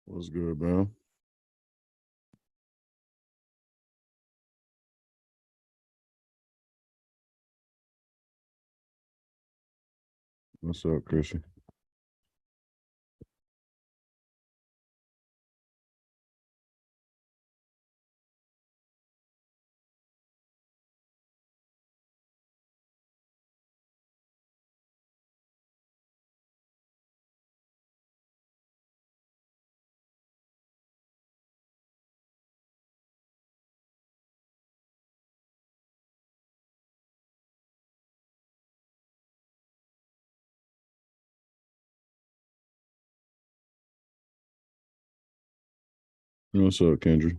What's good, man? What's up, Christian? What's up, Kendra?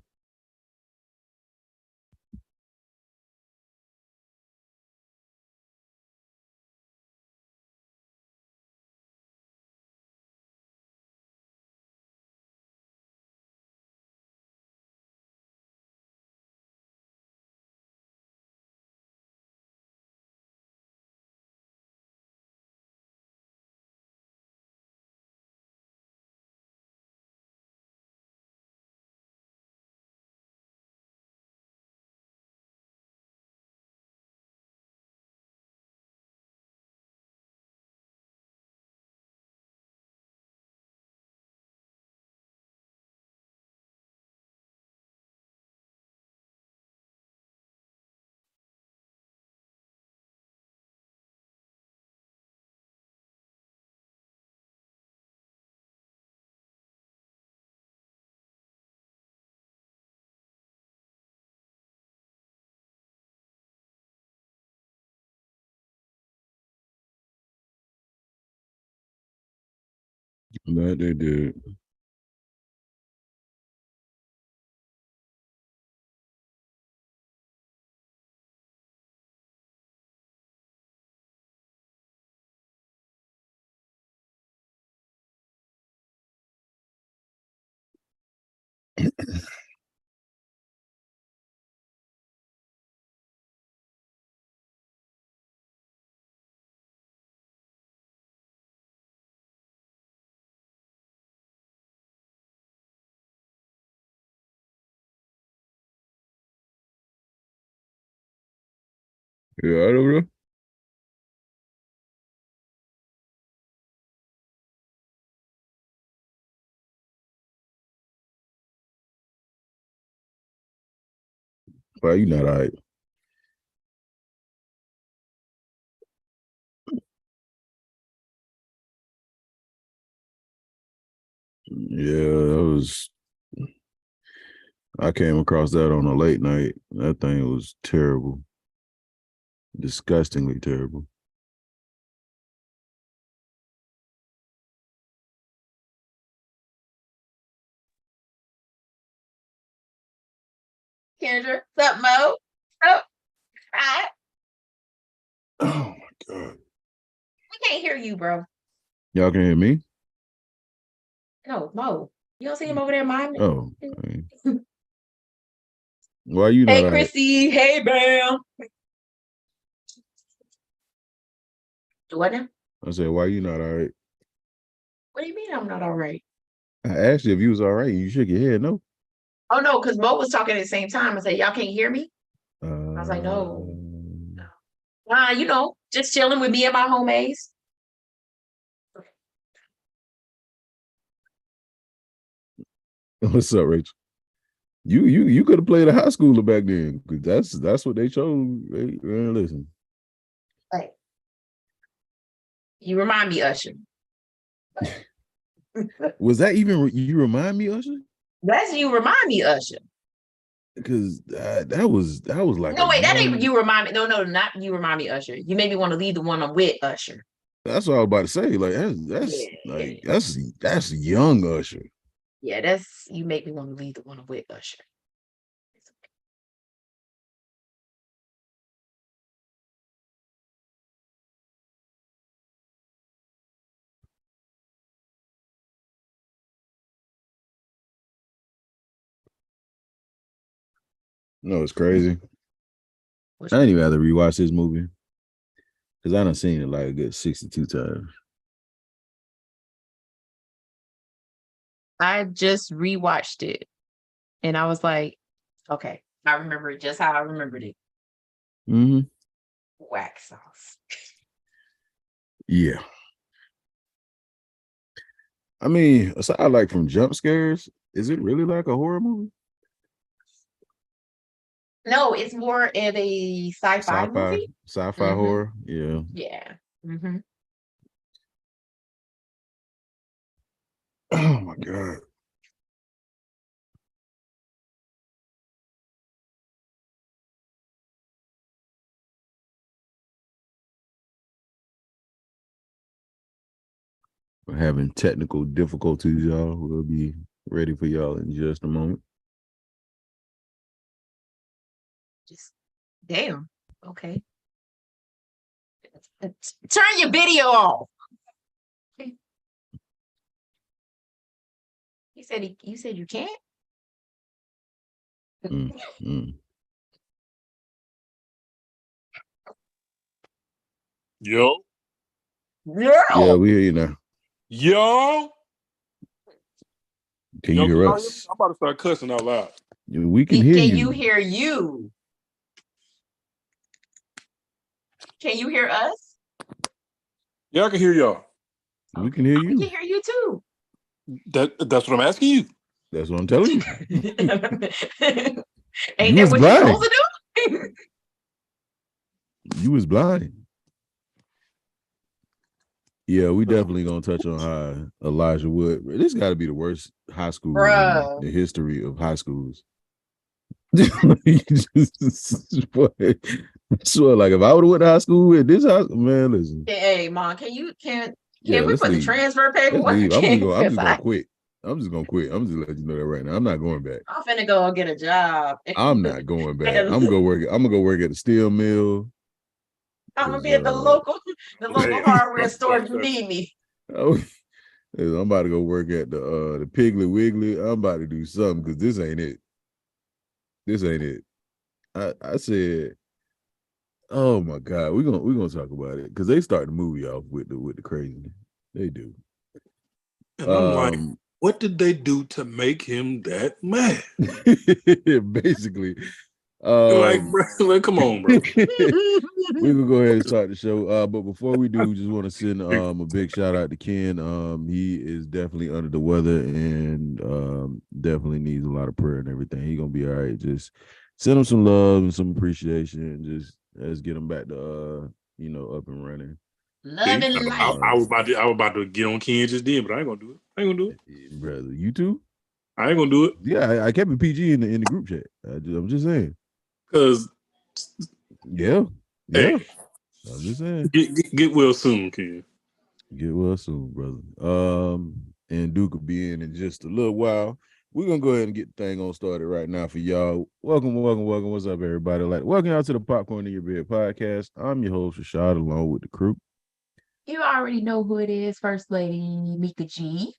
That they did. Yeah, I don't know. Why you not all right? Yeah, that was. I came across that on a late night. That thing was terrible, disgustingly terrible. Kendra, what's up, Mo? Oh, hi. Oh my god! We can't hear you, bro. Y'all can hear me? No, Mo. You don't see him over there, mine? Oh, why you not Hey, all right? Chrissy. Hey, Bam. What now? I said, why you not all right? What do you mean I'm not all right? I asked you if you was all right. You shook your head, no. Oh, no, because Mo was talking at the same time. I said, y'all can't hear me? I was like, no. Uh, Just chilling with me and my homies. what's up, Rachel? You could have played a high schooler back then, because that's what they chose. Listen, Like, you remind me, Usher. was that even you remind me, Usher? That's you remind me, Usher. Because that was like No, a wait, that ain't young. you remind me. No, no, not you remind me, Usher. You made me want to leave the one I'm with, Usher. That's what I was about to say. Like that's Yeah, yeah, like that's young Usher. yeah. That's you make me want to leave the one I'm with, Usher. No, it's crazy. Which I one? ain't even have to rewatch this movie because I done seen it like a good 62 times. I just rewatched it and I was like, okay, I remember it just how I remembered it. Mm-hmm. Whack sauce. Yeah. I mean, aside like from jump scares, is it really like a horror movie? No, it's more of a sci-fi movie. Sci-fi horror. Yeah. Yeah. Mm-hmm. Oh my God. We're having technical difficulties, y'all. We'll be ready for y'all in just a moment. Just damn. Okay. Turn your video off. You said you can't? Mm. Yo. Yeah, we hear you now. Yo. Can you hear us? I'm about to start cussing out loud. We can hear you. Can you hear you? Can you hear us? Yeah, I can hear y'all. We can hear you. We can hear you too. That's what I'm asking you. That's what I'm telling you. Ain't that what you're supposed to do? You was blind. Yeah, we definitely gonna touch on how Elijah Wood. This got to be the worst high school in the history of high schools. So like if I would have went to high school with this house, man, listen. Hey, Mom, can we put the transfer paperwork? I'm just gonna quit. I'm just letting you know that right now. I'm not going back. I'm finna go get a job. I'm not going back. I'm gonna go work at the steel mill. I'm gonna be at the local hardware store if you need me. I'm about to go work at the Piggly Wiggly. I'm about to do something because this ain't it. This ain't it. I said, oh my God, we're gonna talk about it because they start the movie off with the crazy. They do. And I'm like, what did they do to make him that mad? Basically. Like, come on, bro. We're gonna go ahead and start the show. But before we do, just want to send a big shout out to Ken. He is definitely under the weather and definitely needs a lot of prayer and everything. He's gonna be all right. Just send him some love and some appreciation and just let's get him back to up and running. Love and light. I was about to get on Ken just then, but I ain't gonna do it. Brother, you too? I ain't gonna do it. Yeah, I kept it PG in the group chat. I'm just saying. Cause yeah. Hey, I'm just saying. Get well soon, Ken. Get well soon, brother. And Duke will be in just a little while. We're gonna go ahead and get the thing on started right now for y'all. Welcome. What's up, everybody? Welcome out to the Popcorn in Your Bed podcast. I'm your host, Rashad, along with the crew. You already know who it is, First Lady Mika G.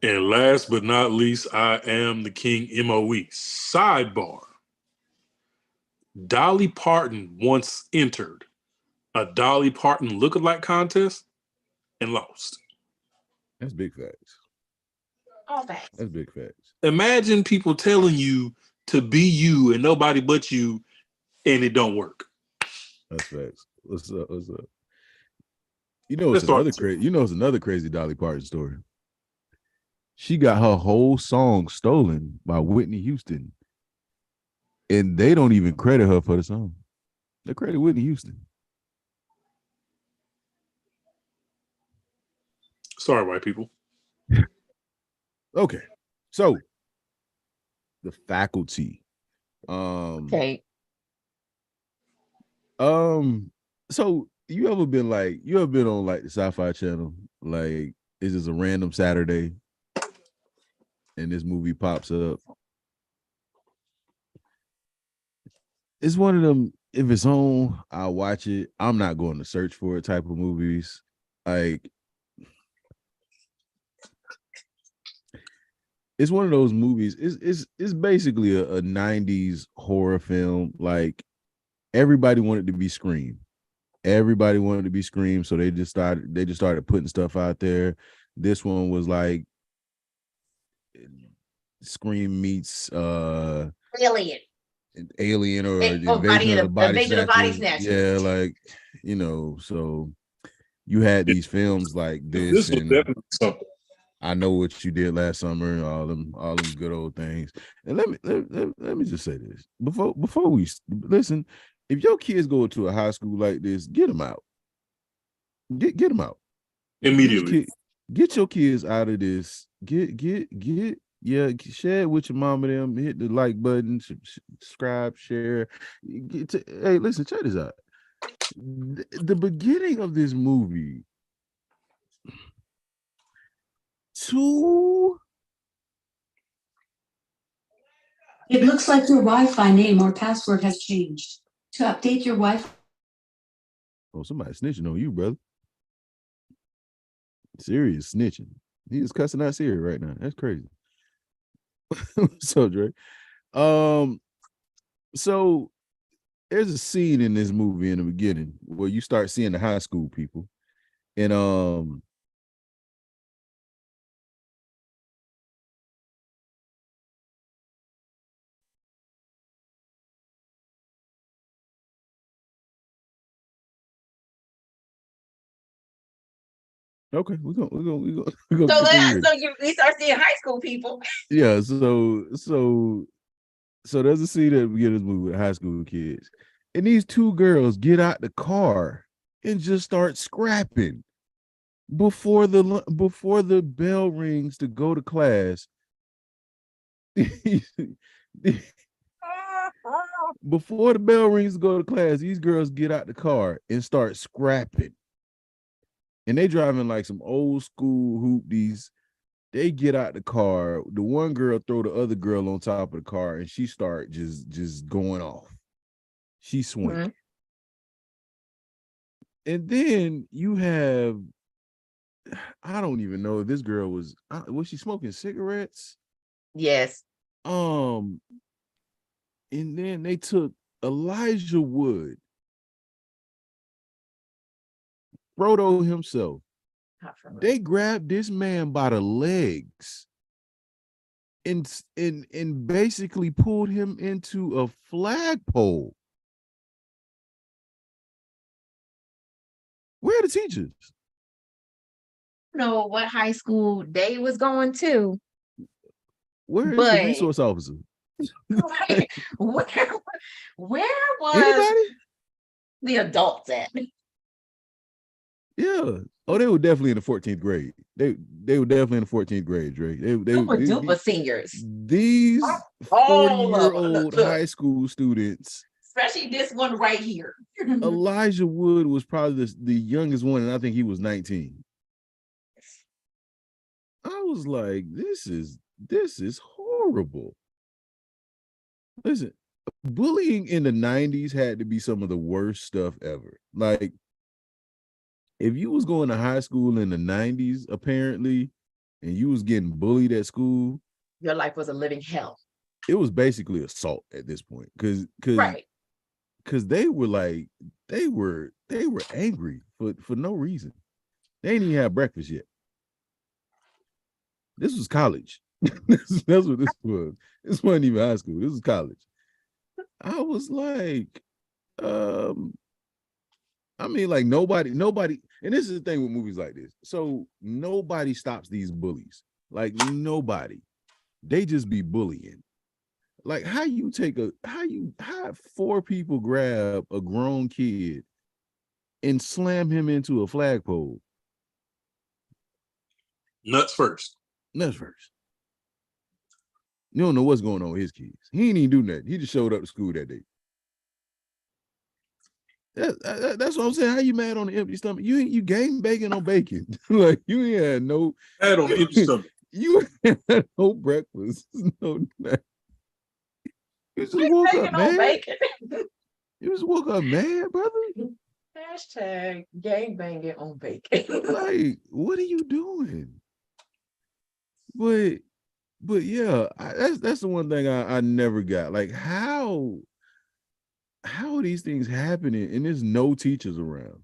And last but not least, I am the King MOE. Sidebar. Dolly Parton once entered a Dolly Parton lookalike contest and lost. That's big facts. All facts. That's big facts. Imagine people telling you to be you and nobody but you, and it don't work. That's facts. What's up? It's another crazy Dolly Parton story. She got her whole song stolen by Whitney Houston. And they don't even credit her for the song. They credit Whitney Houston. Sorry, white people. Okay. So the faculty. Okay. So you ever been on like the Sci-Fi Channel? Like it's just a random Saturday and this movie pops up. It's one of them, if it's on, I'll watch it. I'm not going to search for it type of movies. Like it's one of those movies. It's basically a 90s horror film. Like everybody wanted to be Scream. So they just started putting stuff out there. This one was like Scream meets Alien. Alien or Body Invasion of the Body Invasion of the Body Snatchers. Snatchers. Yeah, like so you had these films like this, This was and definitely something. I Know What You Did Last Summer, and all them good old things. And let me just say this before we listen. If your kids go to a high school like this, get them out. Get them out Immediately. Get your kids out of this. Yeah, share it with your mom and them. Hit the like button, subscribe, share. Hey, listen, check this out. The beginning of this movie, It looks like your Wi-Fi name or password has changed. To update your Wi-Fi. Oh, somebody snitching on you, brother. Serious snitching. He is cussing out Siri right now. That's crazy. So Dre. So there's a scene in this movie in the beginning where you start seeing the high school people. And okay, we're gonna So we start seeing high school people. Yeah, so there's a scene that we get this movie with high school kids, and these two girls get out the car and just start scrapping before the bell rings to go to class. Before the bell rings to go to class, these girls get out the car and start scrapping. And they driving like some old school hoopties. They get out the car. The one girl throw the other girl on top of the car, and she start just going off. She swing. Mm-hmm. And then you have, I don't even know if this girl was she smoking cigarettes? Yes. And then they took Elijah Wood, Frodo himself. They grabbed this man by the legs and basically pulled him into a flagpole. Where are the teachers? Know what high school they was going to. Where is the resource officer? Where was anybody? The adults at? Yeah. Oh, they were definitely in the 14th grade. They were definitely in the 14th grade, Drake. They duper seniors. These 40-year-old high school students. Especially this one right here. Elijah Wood was probably the youngest one, and I think he was 19. I was like, this is horrible. Listen, bullying in the 90s had to be some of the worst stuff ever. Like, if you was going to high school in the 90s, apparently, and you was getting bullied at school, your life was a living hell. It was basically assault at this point. Because they were angry for no reason. They didn't even have breakfast yet. This was college. That's what this was. This wasn't even high school. This was college. I was like, I mean, like nobody, and this is the thing with movies like this. So nobody stops these bullies. Like nobody. They just be bullying. Like how four people grab a grown kid and slam him into a flagpole? Nuts first. You don't know what's going on with his kids. He ain't even do nothing. He just showed up to school that day. That's what I'm saying. How you mad on the empty stomach? You gang banging on bacon. Like you ain't had no mad on the empty stomach. You had no breakfast. No night. You just woke up mad. You just woke up mad, brother. Hashtag gang banging on bacon. Like, what are you doing? But yeah, that's the one thing I never got. Like, how are these things happening and there's no teachers around?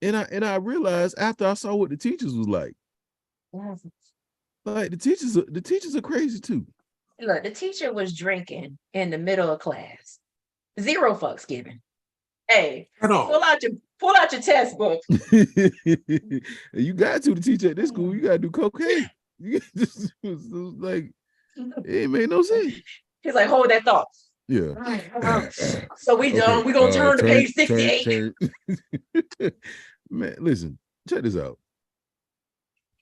And I realized after I saw what the teachers was like. Like the teachers are crazy too. Look, the teacher was drinking in the middle of class. Zero fucks given. Hey, At all. pull out your textbook. You got to teach at this school. You got to do cocaine. This was like it ain't made no sense. He's like, hold that thought. Yeah. So we done. We gonna turn to page 68. Man, listen, check this out.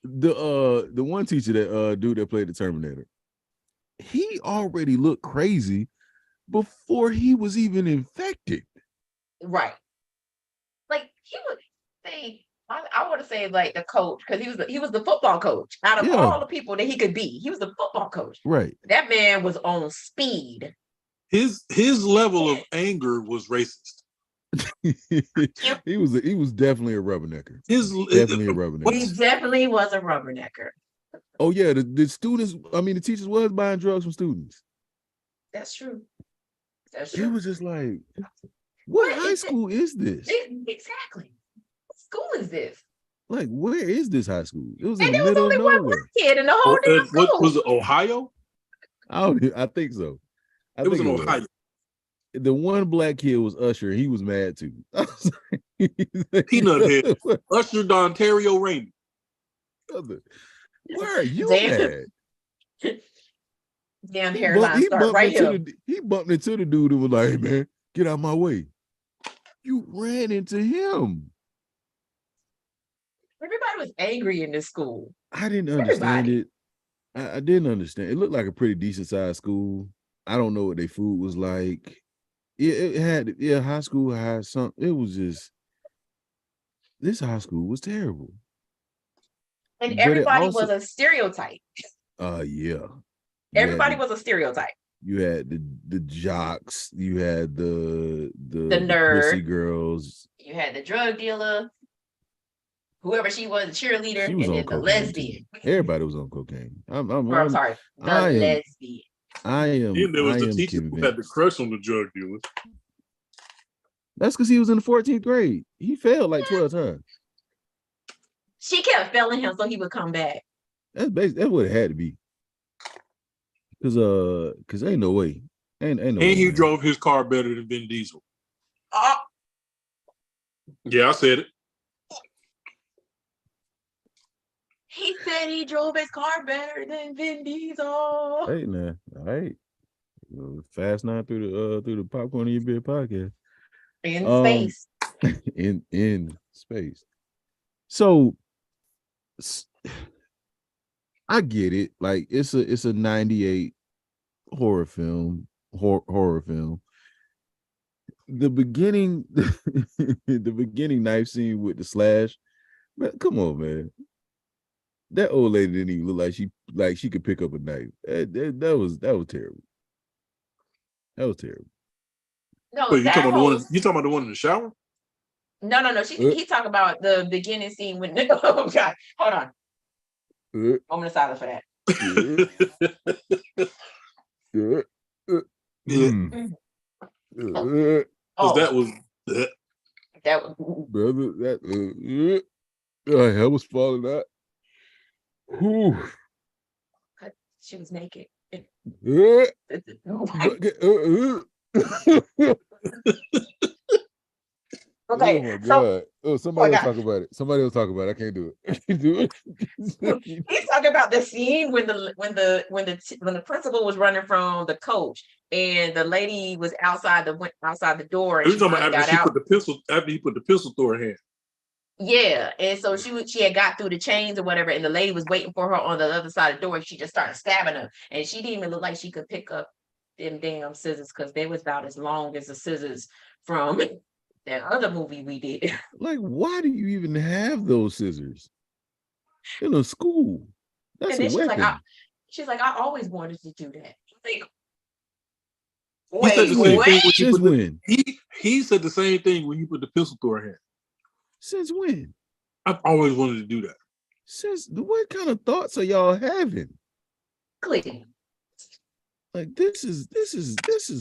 The one teacher that dude that played the Terminator, he already looked crazy before he was even infected. Right. Like he would say, I want to say like the coach, because he was the football coach. Out of all the people that he could be, he was the football coach. Right. That man was on speed. His level of anger was racist. he was definitely a rubbernecker. Definitely a rubbernecker. He definitely was a rubbernecker. Oh yeah, the students, I mean the teachers was buying drugs from students. That's true. It was just like, what high school is this? Exactly. What school is this? Like, where is this high school? It was in And the there was middle only of one nowhere. black kid in the whole damn school. What was it, Ohio? I think so. It was in Ohio. The one black kid was Usher. He was mad too. Peanut head. Usher Dontario Raymond. Where are you at? Damn hairline start right here. He bumped into the dude and was like, hey, man, get out of my way. You ran into him. Everybody was angry in this school. I didn't understand it. I didn't understand. It looked like a pretty decent sized school. I don't know what their food was like. It had high school had something. It was just, this high school was terrible. And everybody was a stereotype. Yeah. Everybody was a stereotype. You had the jocks, you had the nerd, pussy girls, you had the drug dealer, whoever she was, the cheerleader, and then the lesbian. Everybody was on cocaine. I'm sorry, lesbian. I am. And there was the teacher who had the crush on the drug dealer. That's because he was in the 14th grade. He failed like 12 times. She kept failing him so he would come back. That's what it had to be. Cause ain't no way. Ain't no way, and he man. drove his car better than Vin Diesel. Yeah, I said it. He said he drove his car better than Vin Diesel. Hey man, all right. Fast 9 through the Popcorn in Your Beer podcast. In space. in space. So I get it. Like it's a 98 horror film. The beginning the beginning knife scene with the slash. Man, come on, man. That old lady didn't even look like she could pick up a knife. That was terrible. That was terrible. No, you talking about the one in the shower? No. He talking about the beginning scene when oh god, hold on. Moment of silence for that. That was brother, that hair was falling out. Whew. She was naked. Okay. Oh my god. Somebody else talk about it. Somebody else talk about it. I can't do it. He's talking about the scene when the principal was running from the coach and the lady was outside the door. And He's talking about after he put the pistol through her hand. Yeah, and so she had got through the chains or whatever, and the lady was waiting for her on the other side of the door, and she just started stabbing her, and she didn't even look like she could pick up them damn scissors because they was about as long as the scissors from that other movie we did. Like, why do you even have those scissors in a school? That's and then a weapon. She's like, I always wanted to do that. He said the same thing when you put the pistol through her hand. Since when? I've always wanted to do that. Since what kind of thoughts are y'all having? Clean. Like this is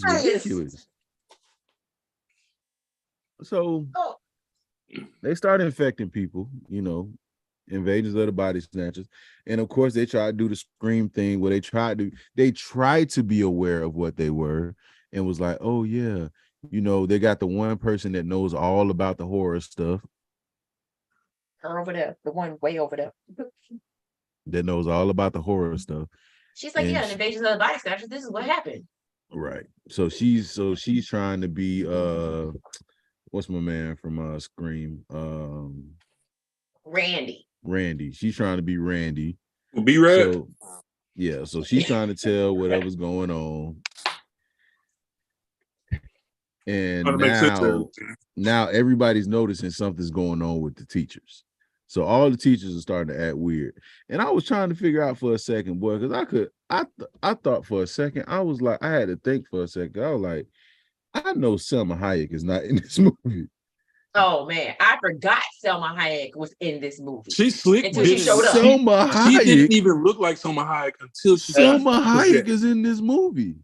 ridiculous. So they start infecting people, Invasions of the Body Snatchers. And of course, they tried to do the Scream thing where they tried to be aware of what they were and was like, oh yeah, they got the one person that knows all about the horror stuff. Her over there, the one way over there. That knows all about the horror stuff. She's like, And yeah, in Invasions of the Body Snatchers, this is what happened. Right. So she's trying to be what's my man from Scream? Randy. She's trying to be Randy. Be right. So yeah, so she's trying to tell whatever's going on. And now everybody's noticing something's going on with the teachers. So all the teachers are starting to act weird. And I was trying to figure out for a second, boy, because I thought for a second, I was like, I had to think for a second. I was like, I know Selma Hayek is not in this movie. Oh man, I forgot Selma Hayek was in this movie. She's slick until she showed up. Selma Hayek. She didn't even look like Selma Hayek until she Selma Hayek is in this movie.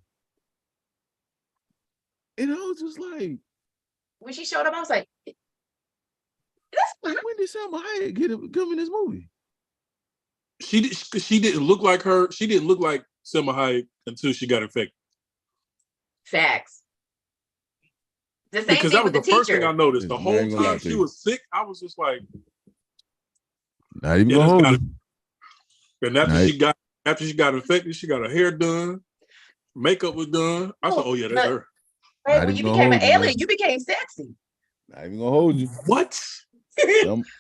And I was just like, when she showed up, I was like, when did Selma Hayek come in this movie? She didn't look like her. She didn't look like Selma Hayek until she got infected. Facts. The same Because thing that was with the first thing I noticed. The whole time she was sick, I was just like, not even gonna hold it. And after she got infected, she got her hair done, makeup was done. I said, oh yeah, that's her. Hey, when you became an alien, you became sexy. Not even gonna hold you. What?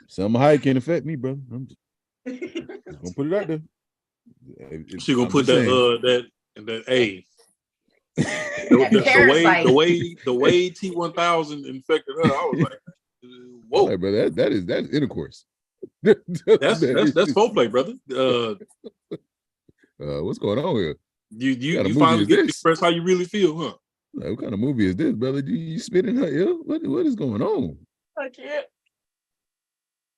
Selma Hayek can't affect me, brother. I'm just gonna put it out there. She gonna put that A. The way T-1000 infected her, I was like, whoa, right, brother. That's intercourse. That's foreplay, brother. What's going on here? You finally get to express how you really feel, huh? Like, what kind of movie is this, brother? You spitting her ear? What is going on? I can't.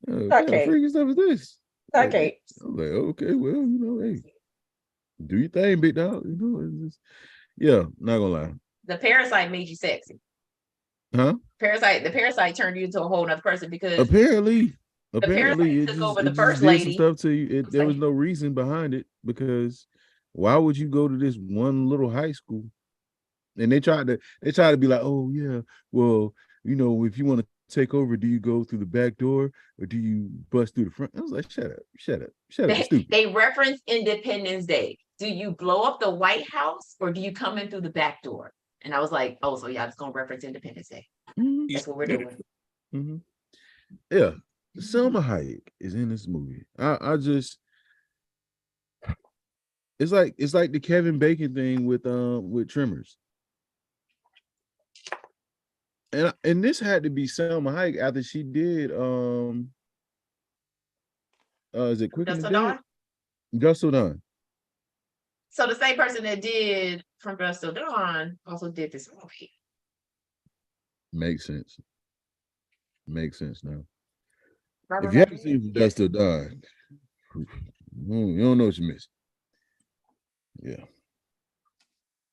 What kind of freaky stuff is this? I can't. I'm like, okay, well, hey, do your thing, big dog. It's just, yeah, not gonna lie. The parasite made you sexy. Huh? The parasite turned you into a whole nother person because apparently it took over the first lady. Stuff to you. There was no reason behind it because why would you go to this one little high school? And they try to be like, oh yeah, well, if you want to take over, do you go through the back door or do you bust through the front? I was like, shut up, stupid. They reference Independence Day. Do you blow up the White House or do you come in through the back door? And I was like, oh, so y'all just gonna reference Independence Day. Mm-hmm. That's what we're doing. Mm-hmm. Yeah, Selma Hayek is in this movie. I just, it's like the Kevin Bacon thing with Tremors. And this had to be Selma Hayek after she did is it Quick and Dead? Dusk Till Dawn. So the same person that did From Dusk Till Dawn also did this movie. Makes sense now. If you haven't seen From Dusk Till Dawn, you don't know what you missed. Yeah.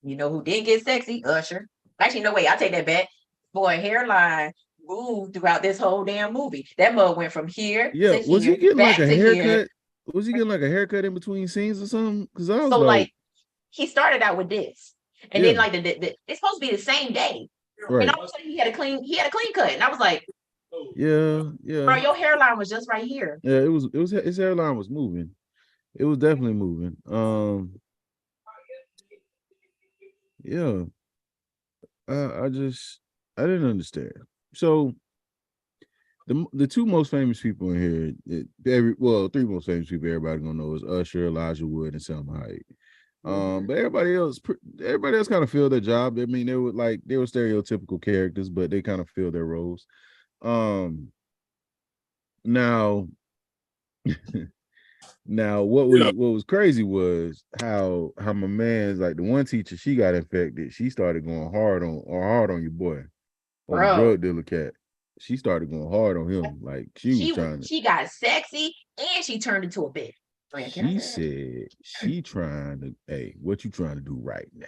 You know who did get sexy? Usher. Actually, no, wait, I'll take that back. Boy, hairline moved throughout this whole damn movie. That mug went from here. Yeah, was he getting like a haircut? Was he getting like a haircut in between scenes or something? Because I was like, he started out with this, and then like the it's supposed to be the same day, right. And all of a sudden he had a clean cut, and I was like, yeah, bro, your hairline was just right here. Yeah, it was his hairline was moving. It was definitely moving. Yeah, I didn't understand. So the two most famous people in here, three most famous people everybody gonna know is Usher, Elijah Wood, and Selma Hayek. But everybody else kind of filled their job. I mean, they were stereotypical characters, but they kind of filled their roles. Now what was crazy was how my man's like the one teacher, she got infected. She started going hard on your boy, on the drug dealer cat. She started going hard on him. Like she got sexy and she turned into a bitch. She said she trying to, hey, what you trying to do right now?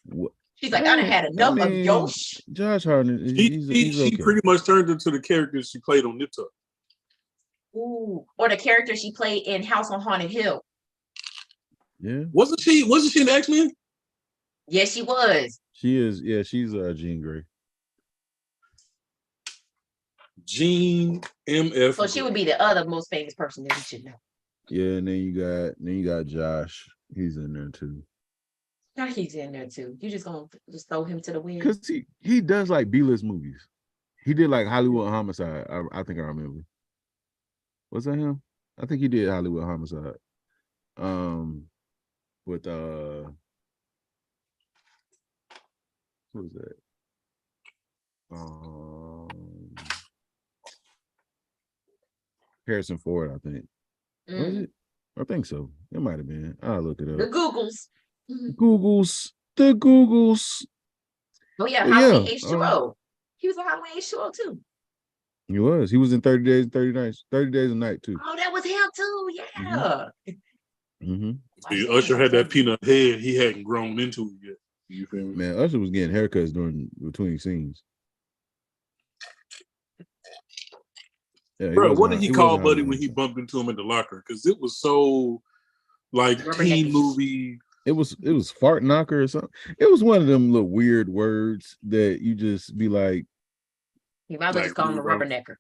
What? She's like, I done had enough of your Josh Hartnett. She okay. pretty much turned into the character she played on Nip Tuck. Ooh, or the character she played in House on Haunted Hill. Yeah, Wasn't she in X-Men? Yes, she was. she is. Yeah, she's Jean Grey. Jean M.F. So she would be the other most famous person that we should know. Yeah, and then you got Josh. He's in there too. Now he's in there too. You just gonna just throw him to the wind? Because he does like B-list movies. He did like Hollywood Homicide. I think I remember. Was that him? I think he did Hollywood Homicide. With what was that? Harrison Ford, I think. Was it? I think so. It might have been. I'll look it The up. Googles. The Googles. Oh yeah, Well, Halloween yeah, H2O. He was on Halloween H2O too. He was. He was in 30 Days and 30 Nights. 30 Days a Night too. Oh, that was him too. Yeah. Mm-hmm. See, Usher had that peanut head. He hadn't grown into it yet. You feel me? Man, Usher was getting haircuts between scenes. Yeah, Bro, what did he call wasn't Buddy Halloween. when he bumped into him in the locker? Because it was so like teen Rubbernecky. movie. It was fart knocker or something. It was one of them little weird words that you just be like, You might as well just call him a rubbernecker.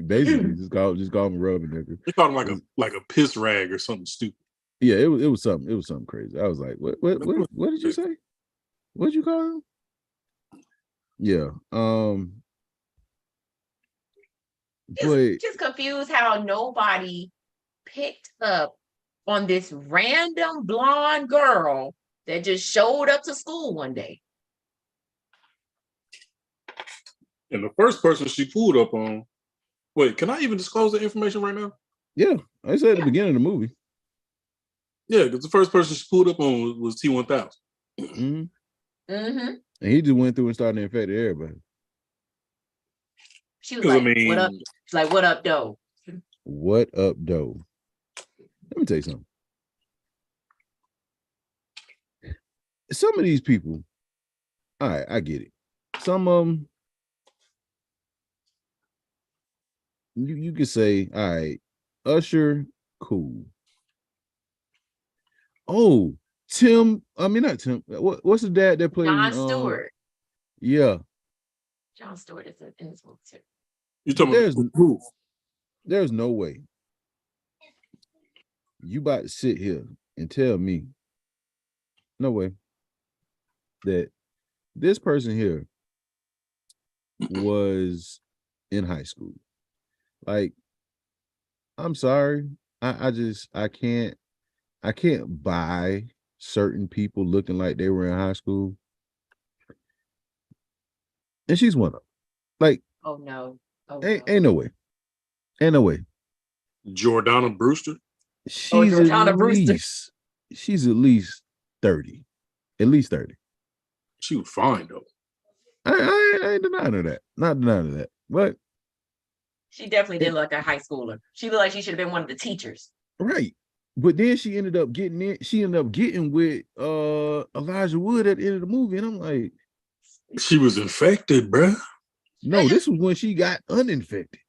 basically just call him Rubbernecker. They called him like a piss rag or something stupid. Yeah, it was something crazy. I was like, what did you say? What did you call him? Yeah. But Just confused how nobody picked up on this random blonde girl that just showed up to school one day. And the first person she pulled up on, wait, can I even disclose the information right now? yeah, I said at the beginning of the movie. Yeah, because the first person she pulled up on was T-1000. Mm-hmm. Mm-hmm. And he just went through and started infecting everybody. She was 'Cause, like, "What up?" She's like, "What up, though?" What up, though? Let me tell you something. Some of these people, all right, I get it. Some of them, you could say, all right, Usher, cool. Oh, not Tim. What's the dad that played Jon Stewart. Yeah, Jon Stewart is in this movie too. You talking about who? there's no way you about to sit here and tell me, no way, that this person here was in high school. Like, I'm sorry. I can't buy certain people looking like they were in high school. And she's one of them. Like, Oh no. ain't no way. Ain't no way. Jordana Brewster. She's Jordana at Brewster. least, she's at least 30. At least 30. She was fine though. I ain't denying her that. Not denying her that. But She definitely did look like a high schooler. She looked like she should have been one of the teachers. right. But then she ended up getting with Elijah Wood at the end of the movie. And I'm like, She was infected, bruh. no, this was when she got uninfected.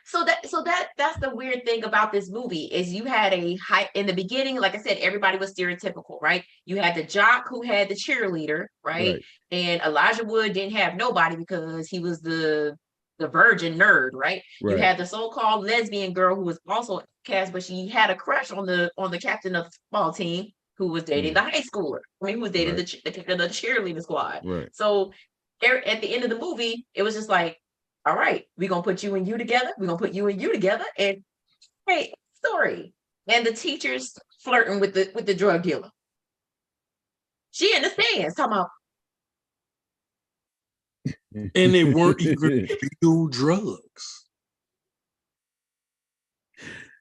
So that's the weird thing about this movie is you had a high in the beginning, like I said, everybody was stereotypical, right? You had the jock who had the cheerleader, right? And Elijah Wood didn't have nobody because he was the virgin nerd, right? You had the so-called lesbian girl who was also cast, but she had a crush on the captain of the football team who was dating the high schooler. I mean, who was dating the cheerleading squad. Right. So at the end of the movie, it was just like, all right, we're gonna put you and you together. We're gonna put you and you together, and hey, story. And the teacher's flirting with the drug dealer. She understands. Talking about, And they weren't even real drugs.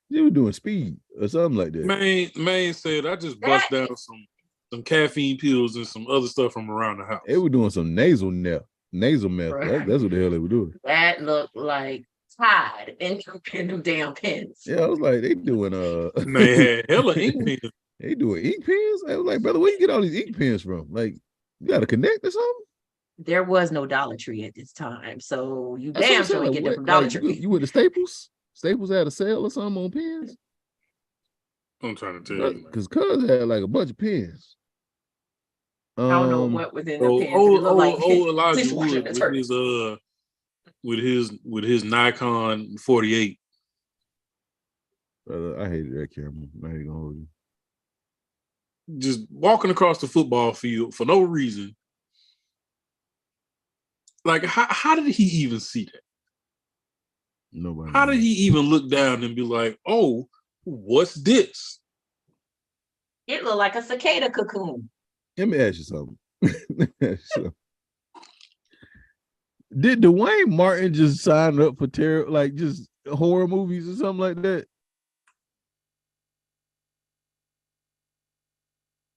They were doing speed or something like that. Man said I just bust down some caffeine pills and some other stuff from around the house. They were doing some nasal meth. Right. That's what the hell they were doing. that looked like Tide in them damn pens. Yeah, I was like, they doing And they had hella ink pens. they doing ink pens. I was like, brother, where you get all these ink pens from? Like, you got to connect or something? There was no Dollar Tree at this time, so you That's what I'm damn sure saying. ain't get Like, them from what? Dollar Like, Tree. you went to Staples? Staples had a sale or something on pens? I'm trying to tell you, man. Because Cuz had like a bunch of pens. I don't know what was in the Oh, pants, but it looked like Elijah dishwashing Wood detergent. with his Nikon 48. I hated that camera. I ain't gonna hold you. Just walking across the football field for no reason. Like, how did he even see that? Nobody. How did knows. he even look down and be like, "Oh, what's this?" It looked like a cicada cocoon. Let me ask you something. Did Dwayne Martin just sign up for just horror movies or something like that?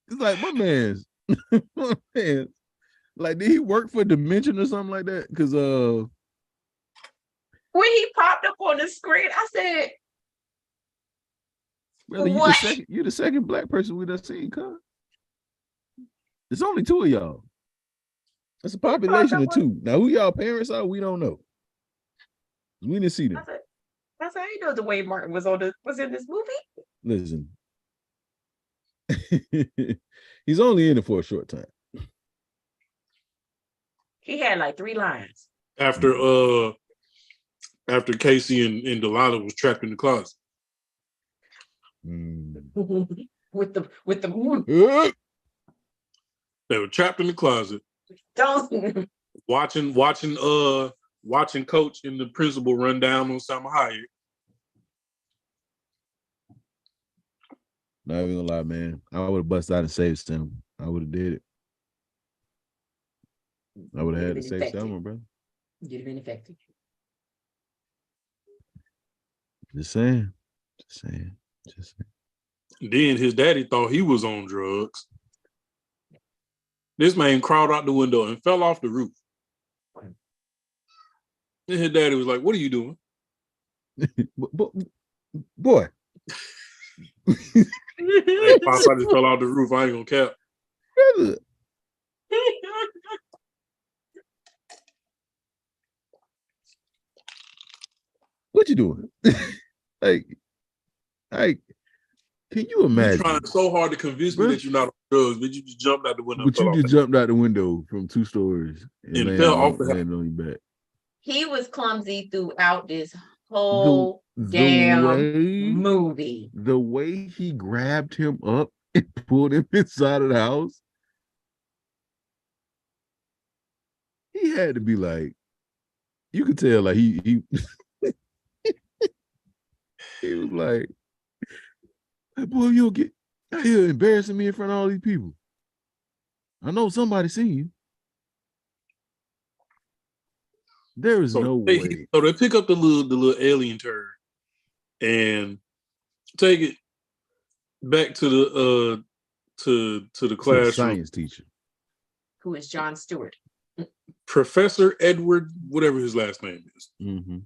It's like my man's, my man. Like, did he work for Dimension or something like that? Because When he popped up on the screen, I said, brother, what? you the second black person we done seen, cuz. It's only two of y'all. That's a population of two. Now, who y'all parents are, we don't know. We didn't see them. I said, I didn't know Dwayne Martin was in this movie. Listen. He's only in it for a short time. He had like 3 lines. After Casey and Delilah was trapped in the closet. with the They were trapped in the closet. don't watching Coach and the principal run down on Salma Hayek. Not even gonna lie, man. I would have busted out and saved Sam. I would have did it. I would have had to save Selma, bro. You'd have been effective. Just saying. Then his daddy thought he was on drugs. This man crawled out the window and fell off the roof. And his daddy was like, "What are you doing?" Boy. Hey, Pop, I just fell off the roof. I ain't gonna cap. Brother. What you doing? like, can you imagine? You're trying so hard to convince me that you're not on drugs, but you just jumped out the window. But you just jumped out the window from 2 stories and fell off the landed on your back. He was clumsy throughout this whole damn movie. The way he grabbed him up and pulled him inside of the house, he had to be like, you could tell, like he he was like, hey, boy, you'll get out here embarrassing me in front of all these people. I know somebody seen you. There is no way. So they pick up the little alien turd and take it back to the classroom. Science teacher, who is Jon Stewart, Professor Edward, whatever his last name is. Mm-hmm.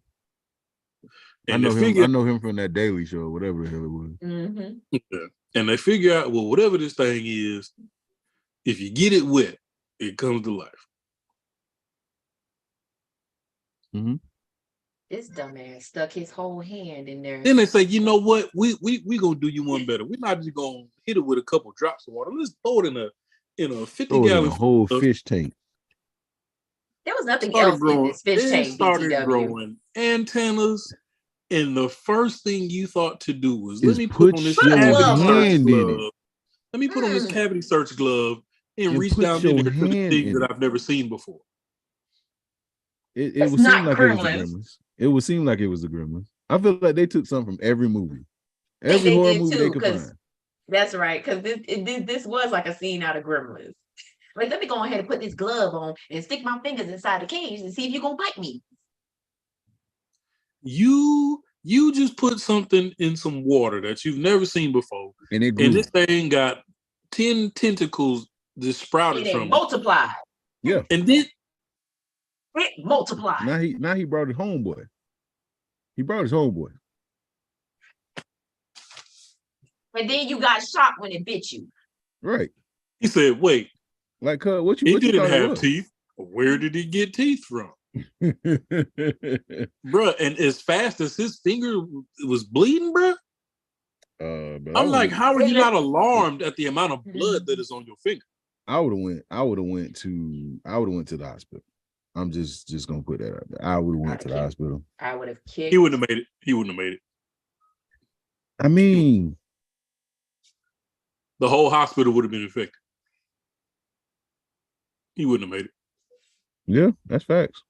And I know him from that Daily Show, whatever the hell it was. Mm-hmm. Yeah. And they figure out, well, whatever this thing is, if you get it wet, it comes to life. Mm-hmm. This dumbass stuck his whole hand in there. Then they say, you know what? We gonna do you one better. We're not just gonna hit it with a couple drops of water. Let's throw it in a 50-gallon whole fish tank. There was nothing else in this fish tank. Started growing antennas, and the first thing you thought to do was let me put on this hand in it. Let me put on this cavity search glove and reach down in there to the thing that I've never seen before. It would seem like it was the Gremlins. It would seem like it was the Gremlins. I feel like they took something from every movie, every horror movie they could find. That's right, because this was like a scene out of Gremlins. Like, let me go ahead and put this glove on and stick my fingers inside the cage and see if you're gonna bite me. You just put something in some water that you've never seen before, and this thing got 10 tentacles that sprouted from it. Multiplied. Yeah, and then it multiplied. Now he brought his homeboy. He brought his homeboy. And then you got shot when it bit you. Right. He said, "Wait, like what you? It what didn't you have teeth. Where did he get teeth from? Bruh, and as fast as his finger was bleeding, bruh. I'm like, how are you not alarmed at the amount of blood that is on your finger? I would have went to the hospital. I'm just gonna put that out there. I would have went to the hospital. I would have kicked. He wouldn't have made it. He wouldn't have made it. I mean, the whole hospital would have been infected. He wouldn't have made it. Yeah, that's facts.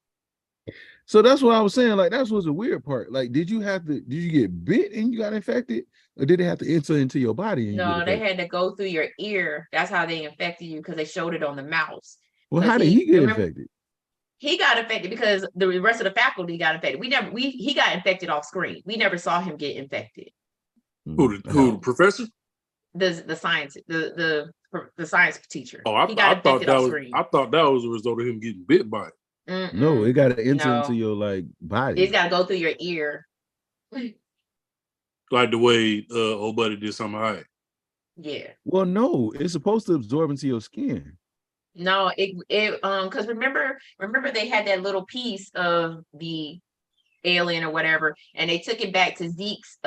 So that's what I was saying. Like, that's what's the weird part. Like, did you get bit and you got infected, or did it have to enter into your body? And no, they had to go through your ear. That's how they infected you, because they showed it on the mouse. Well, how did he get infected? He got infected because the rest of the faculty got infected. He got infected off screen. We never saw him get infected. Who the professor? The science teacher. Oh, I thought that was a result of him getting bit by it. Mm-mm. No, it got to enter into your body. It's got to go through your ear. Like the way old buddy did something high. Yeah. Well, no, it's supposed to absorb into your skin. No, because remember they had that little piece of the alien or whatever, and they took it back to Zeke's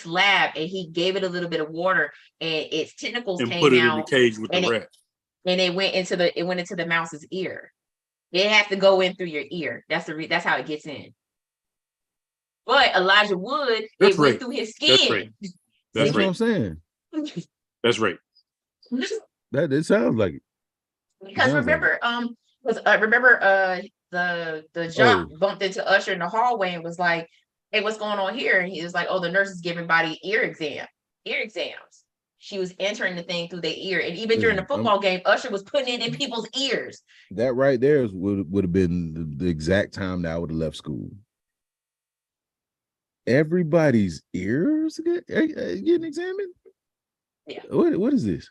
lab, and he gave it a little bit of water, and its tentacles and came put it out, in the cage with the rat, and it went into the mouse's ear. It has to go in through your ear. That's how it gets in. But Elijah Wood, it went through his skin. That's what I'm saying. That's right. That it sounds like it. Because remember, the jock bumped into Usher in the hallway and was like, "Hey, what's going on here?" And he was like, "Oh, the nurse is giving body ear exams." She was entering the thing through their ear, and even during the football game, Usher was putting it in people's ears. That right there would have been the exact time that I would have left school. Everybody's ears getting examined. Yeah. What is this?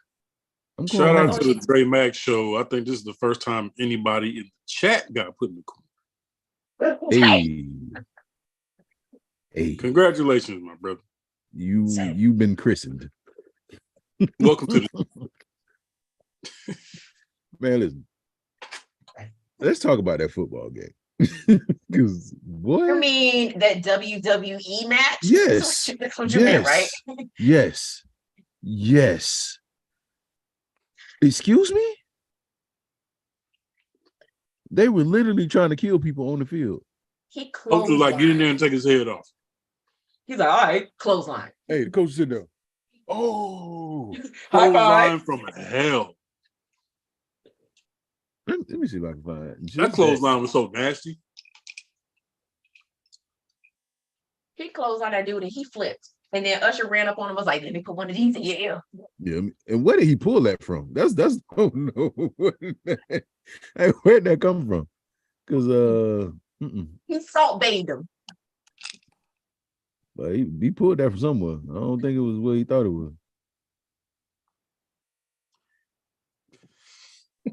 Shout out to the Dre Max show. I think this is the first time anybody in the chat got put in the corner. Hey. Congratulations, my brother. You've been christened. Welcome to the man. Listen, let's talk about that football game. Because what? You mean that WWE match? Yes. That's what you meant, right? Yes. Excuse me? They were literally trying to kill people on the field. He closed. Was like, get in there and take his head off. He's like, all right, clothesline. Hey, the coach sit down. Oh, clothesline from hell. Let me see if I can find it. That clothesline was so nasty. He closed on that dude and he flipped. And then Usher ran up on him and was like, "Let me put one of these in your ear." Yeah, and where did he pull that from? That's oh no. Hey, where'd that come from? Because he salt bathed him. But he pulled that from somewhere. I don't think it was where he thought it was.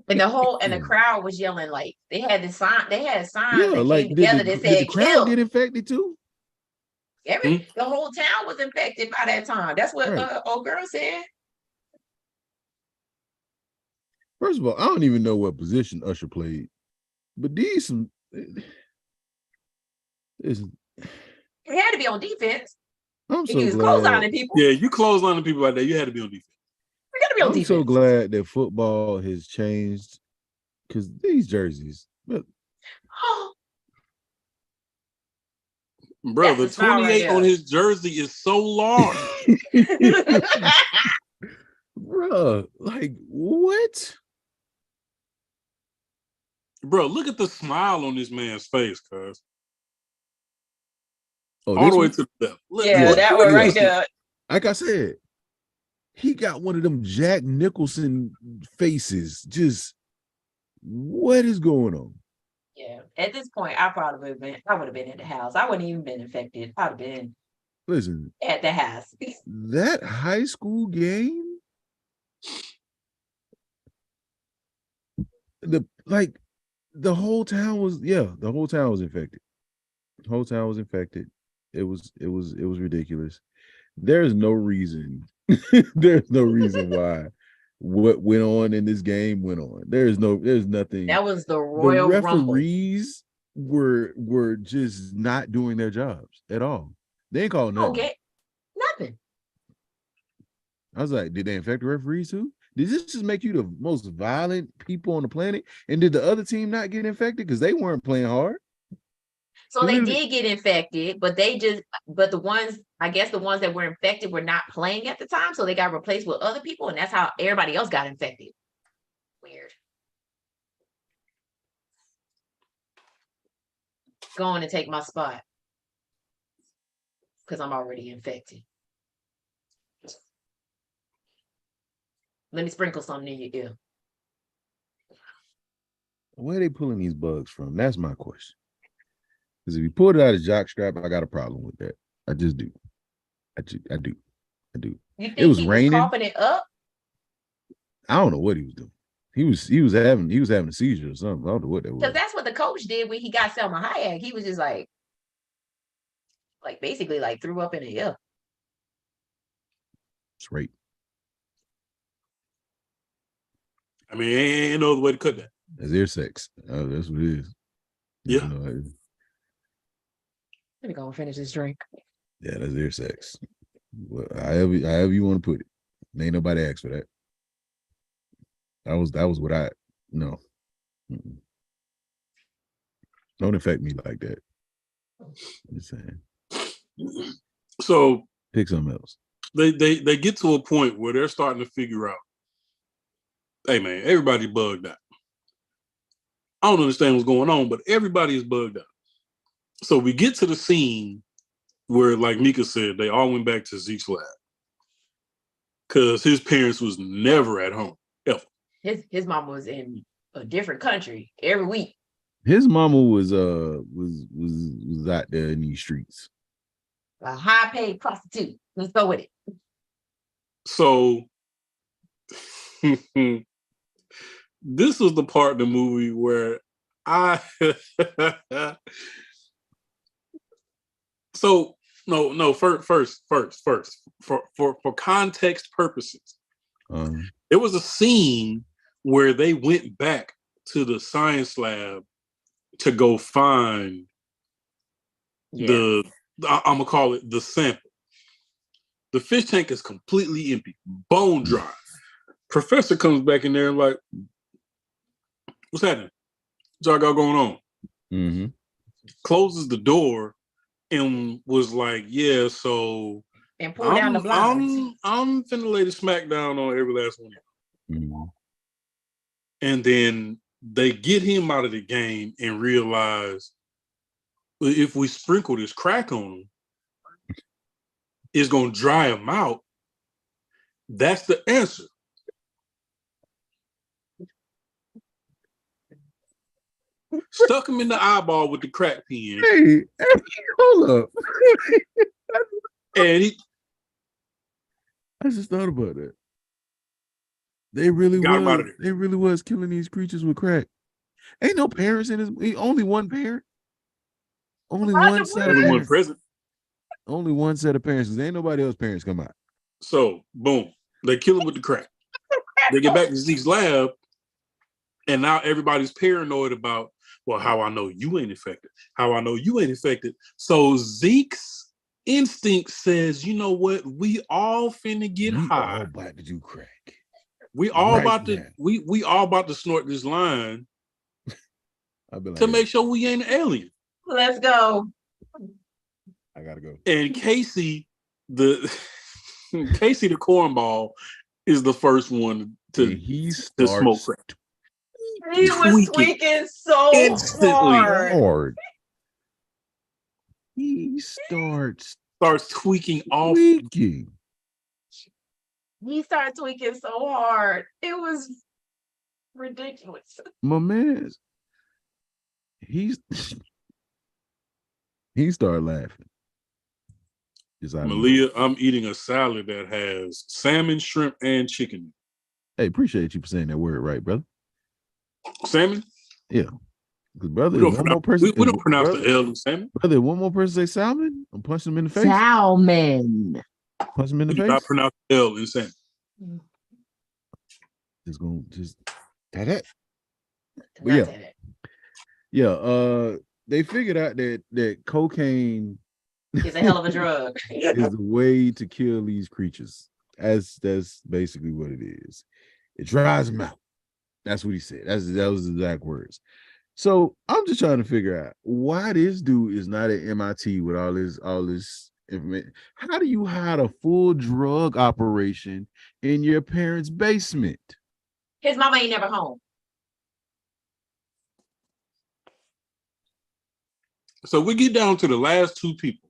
And the crowd was yelling, like they had signs that like came together that said, did the crowd get infected too? The whole town was infected by that time. That's what old girl said. First of all, I don't even know what position Usher played, but he had to be on defense. I'm so he was glad. clotheslining people. Yeah, you clotheslining people like that. You had to be on defense. We got to be on defense. I'm so glad that football has changed because these jerseys. Bro, the 28 on his jersey is so large. Bro, like what? Bro, look at the smile on this man's face, cuz. All the way to the left. That one right there. Like I said, he got one of them Jack Nicholson faces. Just what is going on? Yeah, at this point, I would have been at the house. I wouldn't even been infected. I'd have been at the house. That high school game, the whole town was infected. The whole town was infected. It was ridiculous. There's no reason. There's no reason why what went on in this game went on. There's nothing. That was the The Royal Rumble. referees were just not doing their jobs at all. They ain't called nothing. Okay, nothing. I was like, did they infect the referees too? Did this just make you the most violent people on the planet? And did the other team not get infected because they weren't playing hard? So they did get infected, but the ones that were infected were not playing at the time, so they got replaced with other people, and that's how everybody else got infected. Weird. Go on and take my spot because I'm already infected. Let me sprinkle something in your ear. Where are they pulling these bugs from? That's my question. Because if you pulled it out of jock strap, I got a problem with that. I just do. I do. You think it was he raining. was coughing it up? I don't know what he was doing. He was having a seizure or something. I don't know what that was. Because that's what the coach did when he got Selma Hayek. He was just like basically like threw up in the ear. It's rape. I mean, ain't no other way to cut that. That's ear sex. That's what it is. Yeah. Let me go and finish this drink. Yeah, that's ear sex. Well, however you want to put it. Ain't nobody asked for that. That was what I no. Mm-mm. Don't affect me like that. I'm just saying. So Pick something else. They get to a point where they're starting to figure out, hey man, everybody bugged out. I don't understand what's going on, but everybody is bugged out. So we get to the scene where, like Mika said, they all went back to Zeke's lab because his parents was never at home ever. His mom was in a different country every week. His mama was out there in these streets. A high-paid prostitute. Let's go with it. So this was the part of the movie where so no first for context purposes, there was a scene where they went back to the science lab to go find I'm gonna call it the sample. The fish tank is completely empty, bone dry. Professor comes back in there and like, what's happening? What y'all got going on? Mm-hmm. Closes the door and was like, yeah, so and pull down the blinds. I'm finna lay the smack down on every last one. Mm-hmm. And then they get him out of the game and realize if we sprinkle this crack on him, it's gonna dry him out. That's the answer. Stuck him in the eyeball with the crack pen. Hey, hold up. And I just thought about that. They really was killing these creatures with crack. Ain't no parents in this. Only one parent. Only one set of parents. Only one set of parents. Because ain't nobody else parents come out. So boom, they kill him with the crack. They get back to Zeke's lab, and now everybody's paranoid about, well, how I know you ain't infected. How I know you ain't infected. So Zeke's instinct says, you know what? We all finna get high. All about to do crack. We all about to snort this line to make sure we ain't an alien. Let's go. I gotta go. And Casey the cornball is the first one to smoke crack. He was tweaking so hard. He starts tweaking off. He started tweaking so hard. It was ridiculous. My man, he started laughing. Malia, I'm eating a salad that has salmon, shrimp, and chicken. Hey, appreciate you for saying that word right, brother. Salmon? Yeah. Because brother, we don't pronounce the L in salmon. Brother, one more person say salmon, I'm punching him in the face. Salmon. Punch him in the face. Not pronounce the L in salmon. just that. But they figured out that cocaine is a hell of a drug. is the way to kill these creatures. That's basically what it is. It dries them out. That's what he said. That was the exact words. So I'm just trying to figure out why this dude is not at MIT with all this information. How do you hide a full drug operation in your parents' basement? His mama ain't never home. So we get down to the last two people.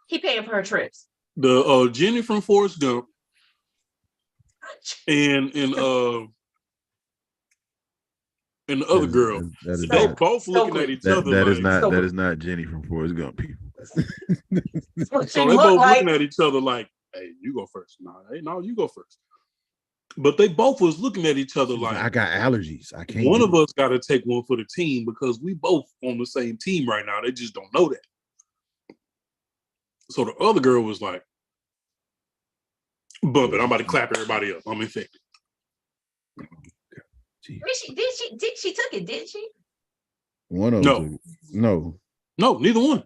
He paying for her trips. The Jenny from Forrest Gump and the other girl. They both looking at each other. That is not Jenny from Forrest Gump, people. So they both looking at each other like, "Hey, you go first." No, you go first. But they both was looking at each other like, I got allergies. I can't. One of us got to take one for the team because we both on the same team right now. They just don't know that. So the other girl was like, "Bump it! I'm about to clap everybody up. I'm infected." She took it, didn't she? One of them. No, neither one.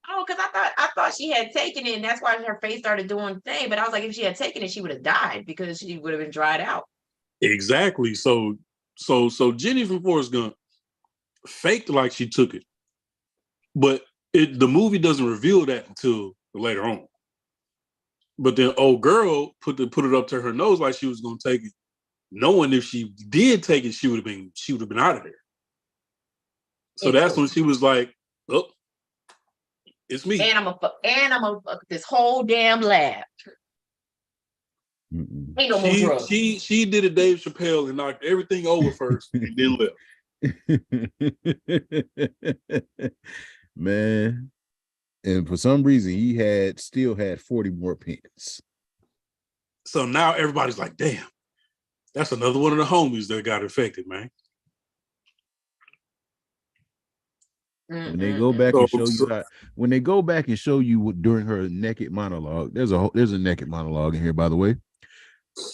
Oh, because I thought she had taken it, and that's why her face started doing the thing. But I was like, if she had taken it, she would have died because she would have been dried out. Exactly. So Jenny from Forrest Gump faked like she took it, but the movie doesn't reveal that until later on. But then old girl put it up to her nose like she was gonna take it, knowing if she did take it, she would have been out of there. So that's when she was like, "Oh, it's me." And I'm gonna fuck this whole damn lab. Ain't no more drugs. She did a Dave Chappelle and knocked everything over first and then left. Man. And for some reason, he still had 40 more pins. So now everybody's like, "Damn, that's another one of the homies that got infected, man." When they go back and show you during her naked monologue, there's a naked monologue in here, by the way.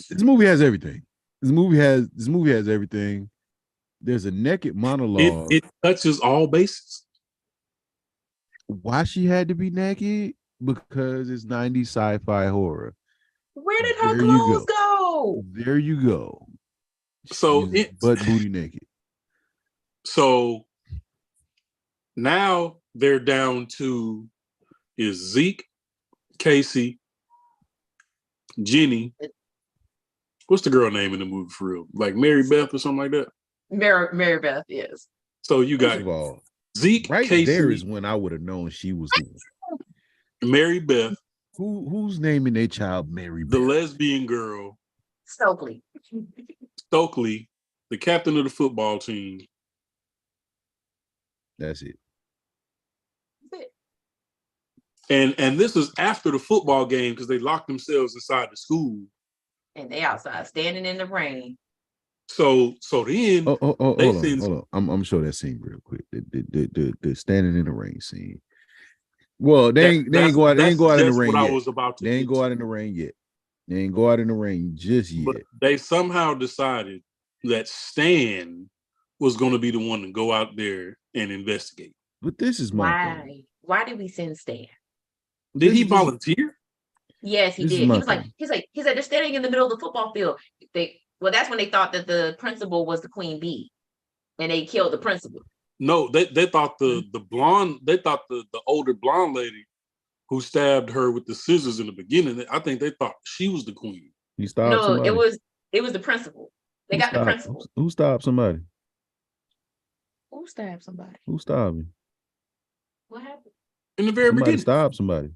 This movie has everything. This movie has everything. There's a naked monologue. It touches all bases. Why she had to be naked? Because it's 90s sci-fi horror. Where did her clothes go? There you go. So it's butt booty naked. So now they're down to is Zeke, Casey, Jenny. What's the girl name in the movie for real? Like Mary Beth or something like that? Mary Beth, yes. So you got Zeke, right Casey. There is when I would have known she was Mary Beth. Who's naming their child Mary Beth? The lesbian girl. Stokely, the captain of the football team. That's it. And this is after the football game because they locked themselves inside the school. And they outside standing in the rain. So then hold on. I'm sure that scene real quick. The standing in the rain scene. Well, they ain't go out in the rain yet. They ain't go out in the rain yet. They ain't go out in the rain just yet. But they somehow decided that Stan was going to be the one to go out there and investigate. But this is my thing. Why did we send Stan? Did he volunteer? Yes, he did. He was like, they're standing in the middle of the football field. That's when they thought that the principal was the queen bee, and they killed the principal. No, they thought the blonde. They thought the older blonde lady who stabbed her with the scissors in the beginning. I think they thought she was the queen. You stopped somebody. it was the principal. They got the principal. Who stopped somebody? Who stabbed somebody? Who stopped him? What happened? In the very beginning. Stopped somebody.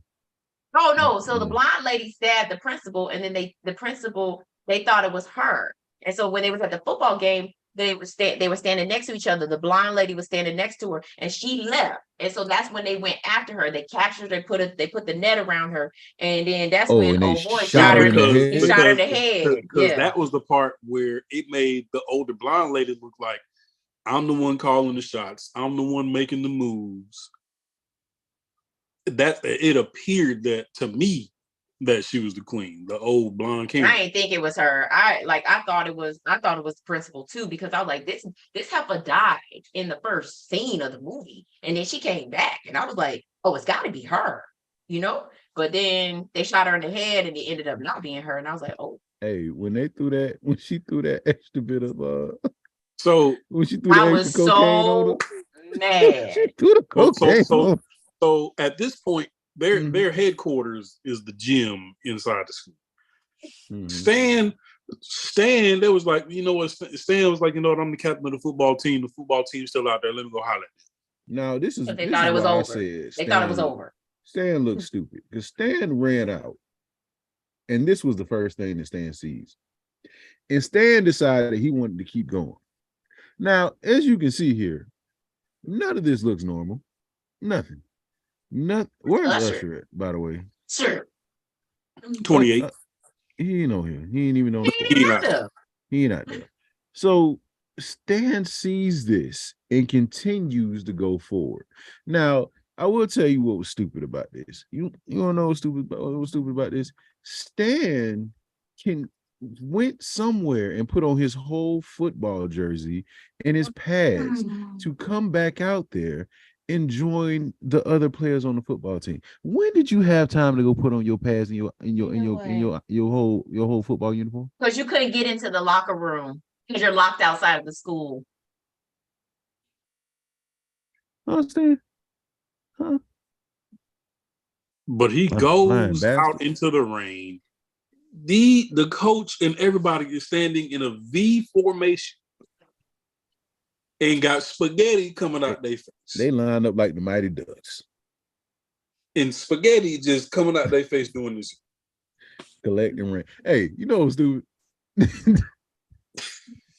Oh no! So the blonde lady stabbed the principal, and then the principal they thought it was her. And so when they was at the football game, they were standing next to each other. The blonde lady was standing next to her, and she left. And so that's when they went after her. They captured her, they put the net around her, and then that's when boy shot her in the head. Because that was the part where it made the older blonde lady look like I'm the one calling the shots. I'm the one making the moves. That it appeared that to me that she was the queen, the old blonde king. I didn't think it was her. I thought it was the principal too, because I was like, this heifer died in the first scene of the movie, and then she came back, and I was like, oh, it's got to be her, you know. But then they shot her in the head, and it ended up not being her, and I was like, oh. Hey, when she threw that extra bit of so when she threw the extra cocaine on her, mad. she threw the cocaine on. So at this point, their headquarters is the gym inside the school. Mm-hmm. Stan, there was like, you know what? Stan was like, you know what? I'm the captain of the football team. The football team's still out there. Let me go holler at them. Now they thought it was over. They thought it was over. Stan looked stupid because Stan ran out, and this was the first thing that Stan sees. And Stan decided he wanted to keep going. Now, as you can see here, none of this looks normal. Nothing. Where's Usher at, by the way? Sure. 28. He ain't on here. He ain't even on the He ain't out there. So Stan sees this and continues to go forward. Now, I will tell you what was stupid about this. You don't know what was stupid about this? Stan went somewhere and put on his whole football jersey and his pads to come back out there and join the other players on the football team. When did you have time to go put on your pads and your whole football uniform? Because you couldn't get into the locker room because you're locked outside of the school. Understand? Huh? But he goes out into the rain. The coach and everybody is standing in a V formation and got spaghetti coming out their face. They lined up like the Mighty Ducks. And spaghetti just coming out their face doing this. Collecting rain. Hey, you know what's stupid?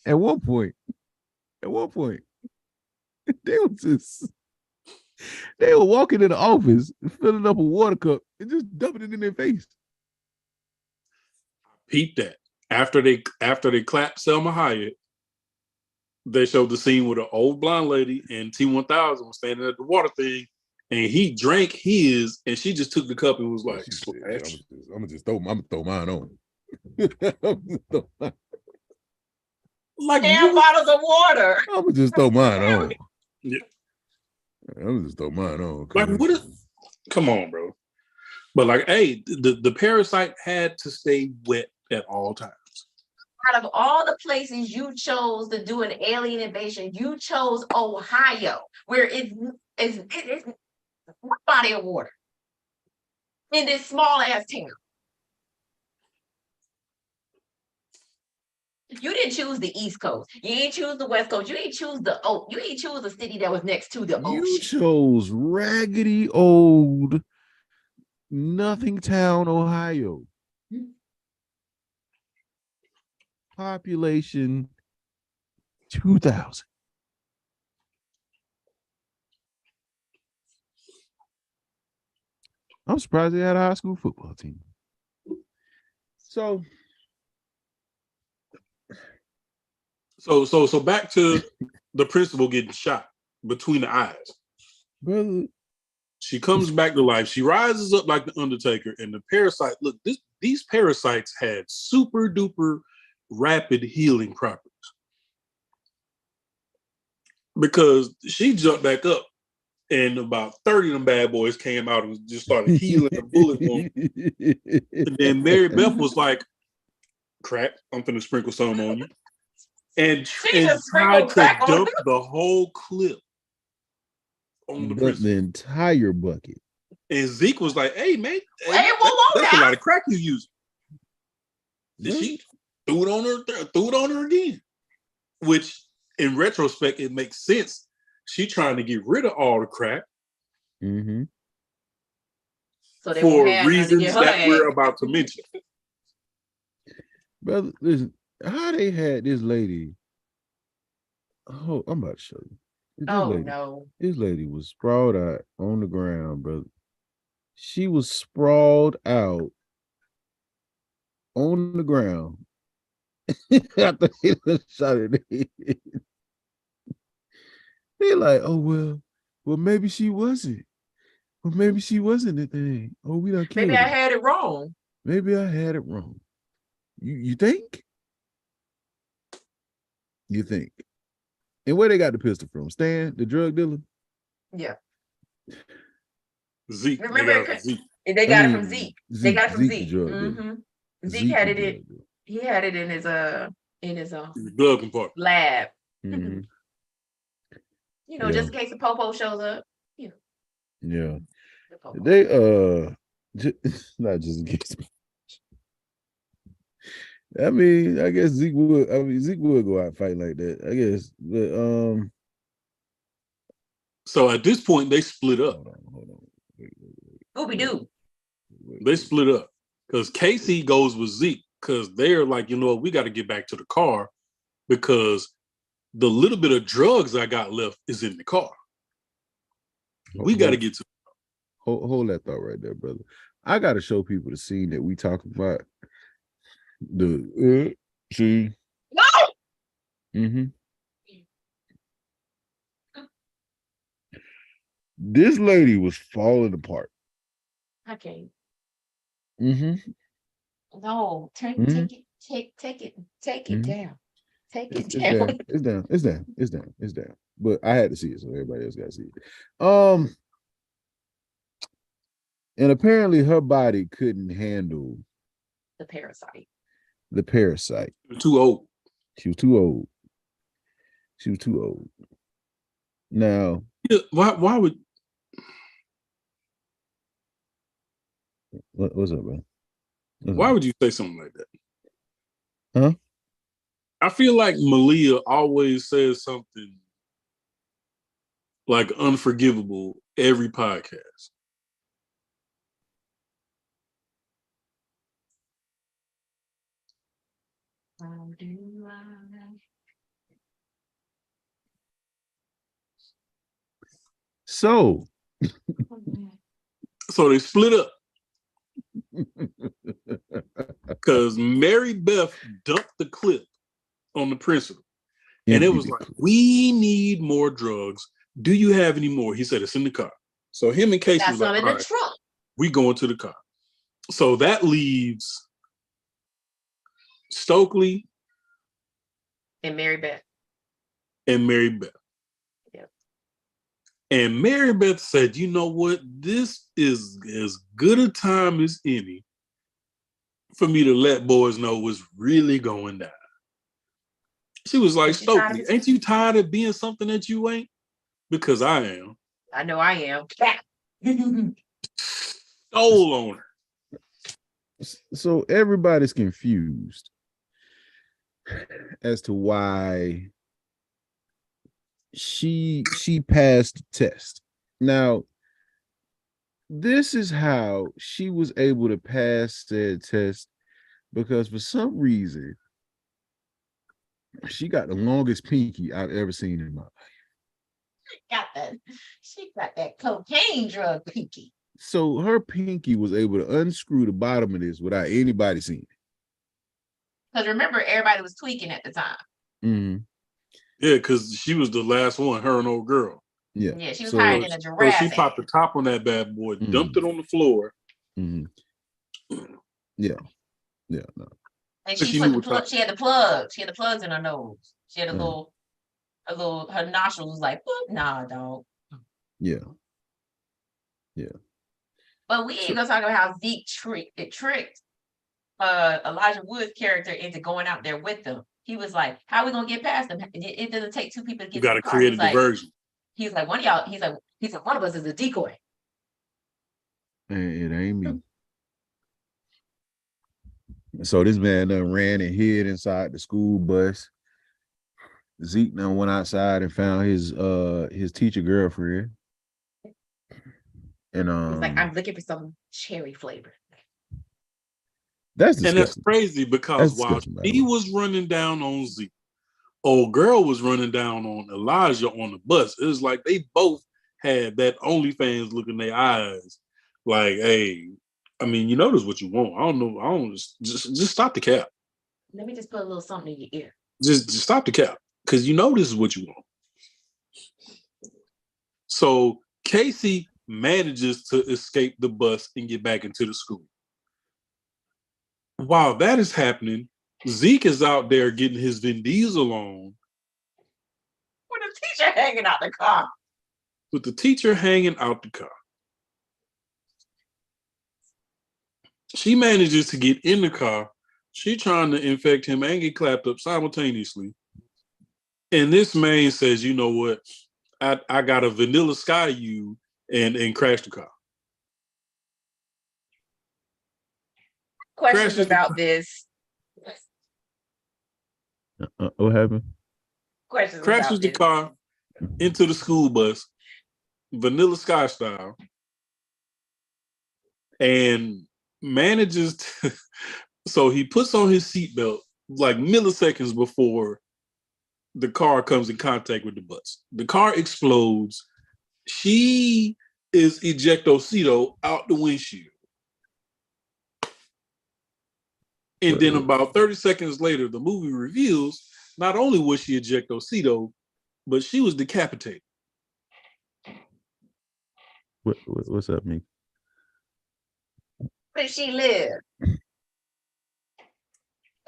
At one point, they were walking in the office, filling up a water cup and just dumping it in their face. Peep that. After they clapped Selma Hayek, they showed the scene with an old blonde lady and T-1000 was standing at the water thing, and he drank his, and she just took the cup and was like, I'm gonna throw mine on. Like 10 bottles of water. I'm gonna just throw mine on. Yeah. I'm gonna just throw mine on. Like, come on, bro. But like, hey, the parasite had to stay wet at all times. Out of all the places you chose to do an alien invasion, you chose Ohio, where it's one body of water in this small ass town. You didn't choose the East Coast. You didn't choose the West Coast. You didn't choose you didn't choose a city that was next to the ocean. You chose raggedy old nothing town, Ohio. Population 2,000. I'm surprised they had a high school football team. So back to the principal getting shot between the eyes. Brother. She comes back to life. She rises up like the Undertaker, and the parasite. Look, these parasites had super duper rapid healing properties because she jumped back up, and about 30 of them bad boys came out and just started healing the bullet wound. And then Mary Beth was like, "Crack, I'm finna sprinkle some on you," and tried to dump the whole clip on the entire bucket. And Zeke was like, "Hey, man, that's a lot of crack you using." Did she threw it on her again? Which, in retrospect, it makes sense. She trying to get rid of all the crack so for reasons that we're about to mention. Brother, listen, how they had this lady. Oh, I'm about to show you. This lady was sprawled out on the ground, brother. She was sprawled out on the ground. After he shot her in the head. They're like, oh well, maybe she wasn't. Well, maybe she wasn't the thing. Oh, we don't care. Maybe I had it wrong. Maybe I had it wrong. You think? You think? And where they got the pistol from? Stan, the drug dealer? Yeah. Zeke. Remember, they got it from Zeke. They got it from Zeke. Zeke had it in. He had it in his glove compartment lab. You know, just in case the popo shows up. Yeah. They not just in case. I mean, I guess Zeke would go out fighting like that. I guess. But so at this point they split up. Hold on. Scooby-Doo. They split up because Casey goes with Zeke because they're like, you know what, we got to get back to the car because the little bit of drugs I got left is in the car. We got to get to. Hold that thought right there, brother. I got to show people the scene that we talk about. The see. No. This lady was falling apart. Okay. No, take it down. Take it down. It's down. But I had to see it, so everybody else got to see it. And apparently her body couldn't handle the parasite. Too old. She was too old. Now, why would? What's up, man? Why would you say something like that? Huh? I feel like Malia always says something like unforgivable every podcast. So they split up because Mary Beth dumped the clip on the principal, and it was like, "We need more drugs. Do you have any more?" He said, "It's in the car." So him and Casey was like, "All right, trunk. We go into the car." So that leaves Stokely and Mary Beth. Yep. And Mary Beth said, "You know what? This is as good a time as any for me to let boys know what's really going down." She was like, "Stokely, ain't you tired of being something that you ain't?" Because I am. I know I am. Stole on her. So everybody's confused as to why she passed the test. Now, this is how she was able to pass that test, because for some reason she got the longest pinky I've ever seen in my life. She got that cocaine drug pinky. So her pinky was able to unscrew the bottom of this without anybody seeing it. Because remember, everybody was tweaking at the time. Yeah, because she was the last one, her and old girl. Yeah, she was hiding in a giraffe. So she popped the top on that bad boy, dumped it on the floor. Yeah. No. And she had the plug. She had the plugs in her nose. She had her nostrils was like, nah, dog. Yeah. But we ain't gonna talk about how Zeke tricked Elijah Wood's character into going out there with them. He was like, "How are we gonna get past them? It doesn't take two people to get." You got to create a diversion. He's like, one of y'all. He's like, one of us is a decoy. It ain't me. So this man done ran and hid inside the school bus. Zeke done went outside and found his teacher girlfriend. And he's like, "I'm looking for some cherry flavor." That's disgusting. And that's crazy because while he was running down on Zeke, old girl was running down on Elijah on the bus. It was like they both had that OnlyFans look in their eyes. Like, hey, I mean, you know this is what you want. I don't just stop the cap. Let me just put a little something in your ear. Just stop the cap. Because you know this is what you want. So Casey manages to escape the bus and get back into the school. while that is happening, Zeke is out there getting his Vin Diesel on. With the teacher hanging out the car. With the teacher hanging out the car. She manages to get in the car. She trying to infect him and get clapped up simultaneously. And this man says, you know what? I got a Vanilla Sky you and crash the car. Questions about this. What happened? Questions crashes the car into the school bus, Vanilla Sky style, and manages to. So he puts on his seatbelt like milliseconds before the car comes in contact with the bus. The car explodes. She is ejectocito out the windshield. And then about 30 seconds later, the movie reveals not only was she ejectocito, but she was decapitated. What's up, me? Where did she live?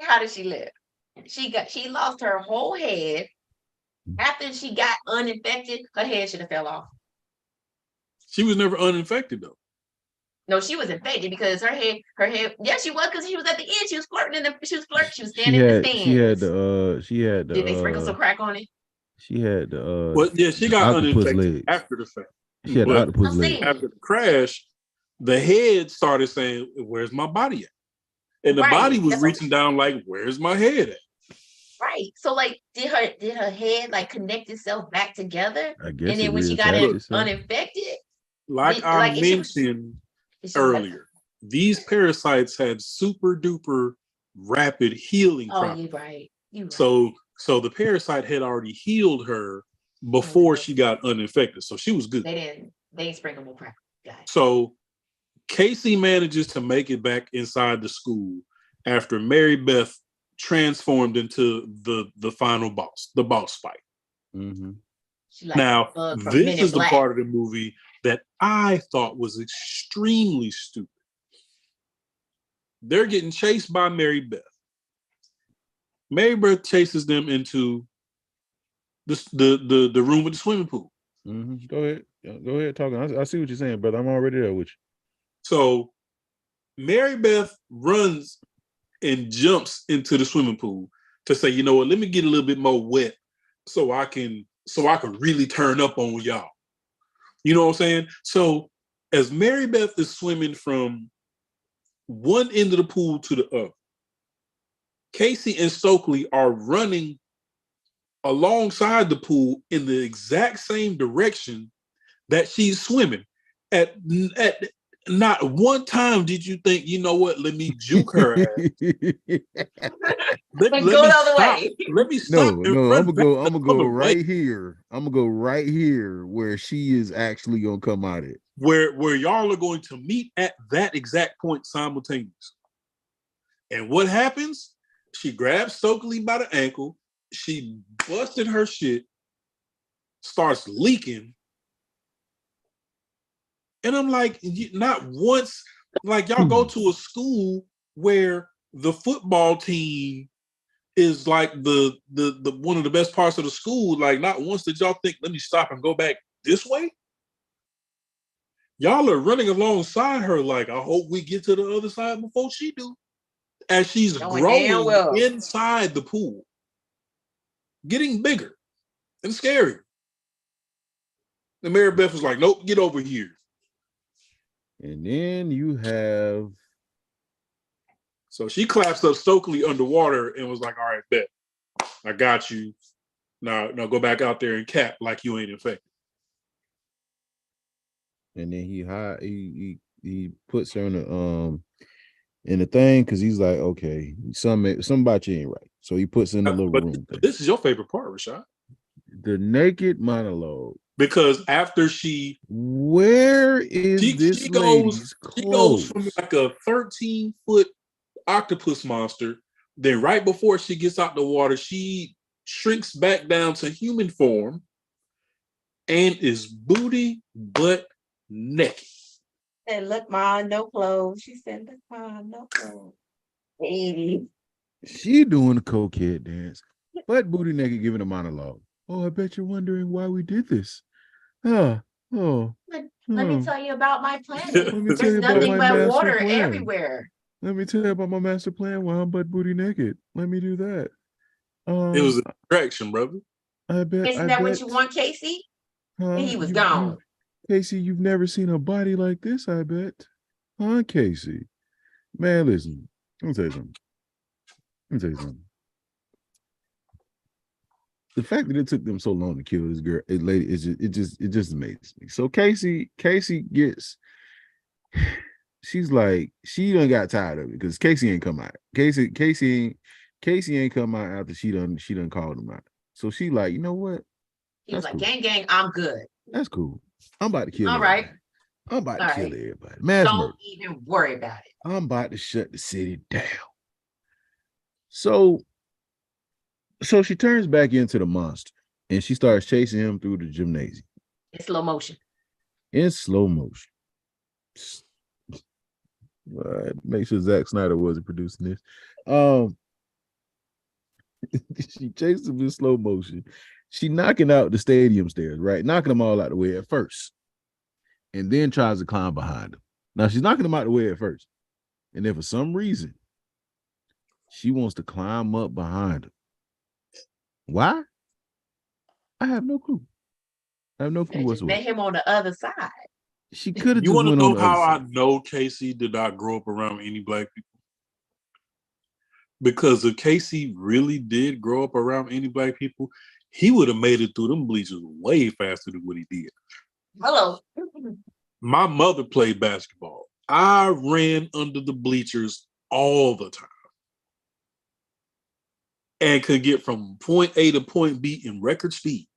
How did she live? She lost her whole head. After she got uninfected, her head should have fell off. She was never uninfected though. No, she was infected because her head, yeah, she was, because she was at the end. She was flirting she was standing in the stands. She had the Did they sprinkle some crack on it? She had the well, yeah, she got uninfected legs after the fact. She had octopus legs. After the crash, the head started saying, "Where's my body at?" And the body was reaching down like, "Where's my head at?" Right. So like, did her head like connect itself back together? I guess. And then when she got uninfected, like I mentioned earlier, these parasites had super duper rapid healing. Oh, you're right. You're right. So the parasite had already healed her before she got uninfected. So she was good. They didn't sprinkle more crack. So Casey manages to make it back inside the school after Mary Beth transformed into the final boss, the boss fight. Mm-hmm. Now, this is the part of the movie that I thought was extremely stupid. They're getting chased by Mary Beth. Mary Beth chases them into the room with the swimming pool. Mm-hmm. Go ahead, talking. I see what you're saying, brother. I'm already there with you. So Mary Beth runs and jumps into the swimming pool to say, you know what, let me get a little bit more wet so I can really turn up on y'all. You know what I'm saying? So as Mary Beth is swimming from one end of the pool to the other, Casey and Stokely are running alongside the pool in the exact same direction that she's swimming. At not one time did you think, you know what, let me juke her ass. let me go the other way. Let me stop. No, I'm gonna go right here. I'm gonna go right here where she is actually gonna come out at. Where y'all are going to meet at that exact point simultaneously. And what happens? She grabs Stokely by the ankle, she busted her shit, starts leaking. And I'm like, not once, like y'all go to a school where the football team is like the one of the best parts of the school. Like not once did y'all think, let me stop and go back this way. Y'all are running alongside her like, I hope we get to the other side before she do. As she's growing inside the pool, getting bigger and scarier. And Mary Beth was like, nope, get over here. And then you have. So she claps up Stokely underwater and was like, all right, bet. I got you. Now go back out there and cap like you ain't infected. And then he puts her in the thing because he's like, okay, something about you ain't right. So he puts in a little room. This is your favorite part, Rashad. The naked monologue. Because after where is this lady's clothes? She goes from like a 13-foot octopus monster. Then right before she gets out the water, she shrinks back down to human form and is booty butt naked. And look, Ma, no clothes. She said, look, Ma, no clothes. 80. She doing the cokehead dance, but booty naked giving a monologue. Oh, I bet you're wondering why we did this. Oh, Let me tell you about my planet. Let me tell There's you about nothing my but master water plan. everywhere. Let me tell you about my master plan while I'm butt booty naked. Let me do that. It was a distraction, brother. Isn't that what you want, Casey? And he was gone. Casey, you've never seen a body like this, I bet. Huh, Casey? Man, listen. Let me tell you something. The fact that it took them so long to kill this girl, lady, it just amazes me. So Casey gets, she's like, she done got tired of it because Casey ain't come out. Casey ain't come out after she done called him out. So she like, you know what? He was like, cool. Gang, I'm good. That's cool. I'm about to kill All everybody. right. I'm about to kill everybody. Mass Don't murder. even worry about it. I'm about to shut the city down. So she turns back into the monster and she starts chasing him through the gymnasium. In slow motion. Make sure Zack Snyder wasn't producing this. She chased him in slow motion. She knocking out the stadium stairs, right? Knocking them all out the way at first. And then tries to climb behind him. Now she's knocking them out the way at first. And then for some reason, she wants to climb up behind him. Why? I have no clue. Whatsoever. Met him on the other side. She could have. You want to know how I know Casey did not grow up around any black people? Because if Casey really did grow up around any black people, he would have made it through them bleachers way faster than what he did. Hello. My mother played basketball. I ran under the bleachers all the time and could get from point A to point B in record speed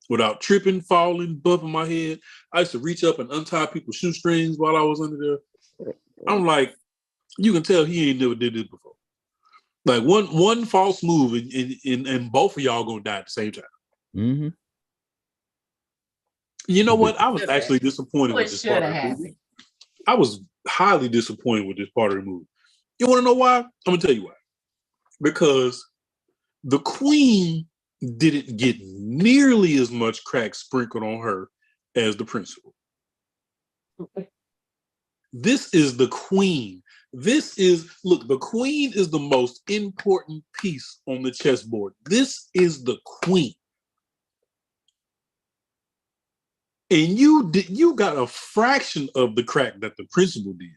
without tripping, falling, bumping my head. I used to reach up and untie people's shoestrings while I was under there. I'm like, you can tell he ain't never did this before. Like one false move and both of y'all gonna die at the same time. Mm-hmm. You know what? I was actually disappointed with this part of the movie. I was highly disappointed with this part of the movie. You want to know why? I'm gonna tell you why. Because the queen didn't get nearly as much crack sprinkled on her as the principal. This is the queen. The queen is the most important piece on the chessboard. This is the queen. And you got a fraction of the crack that the principal did.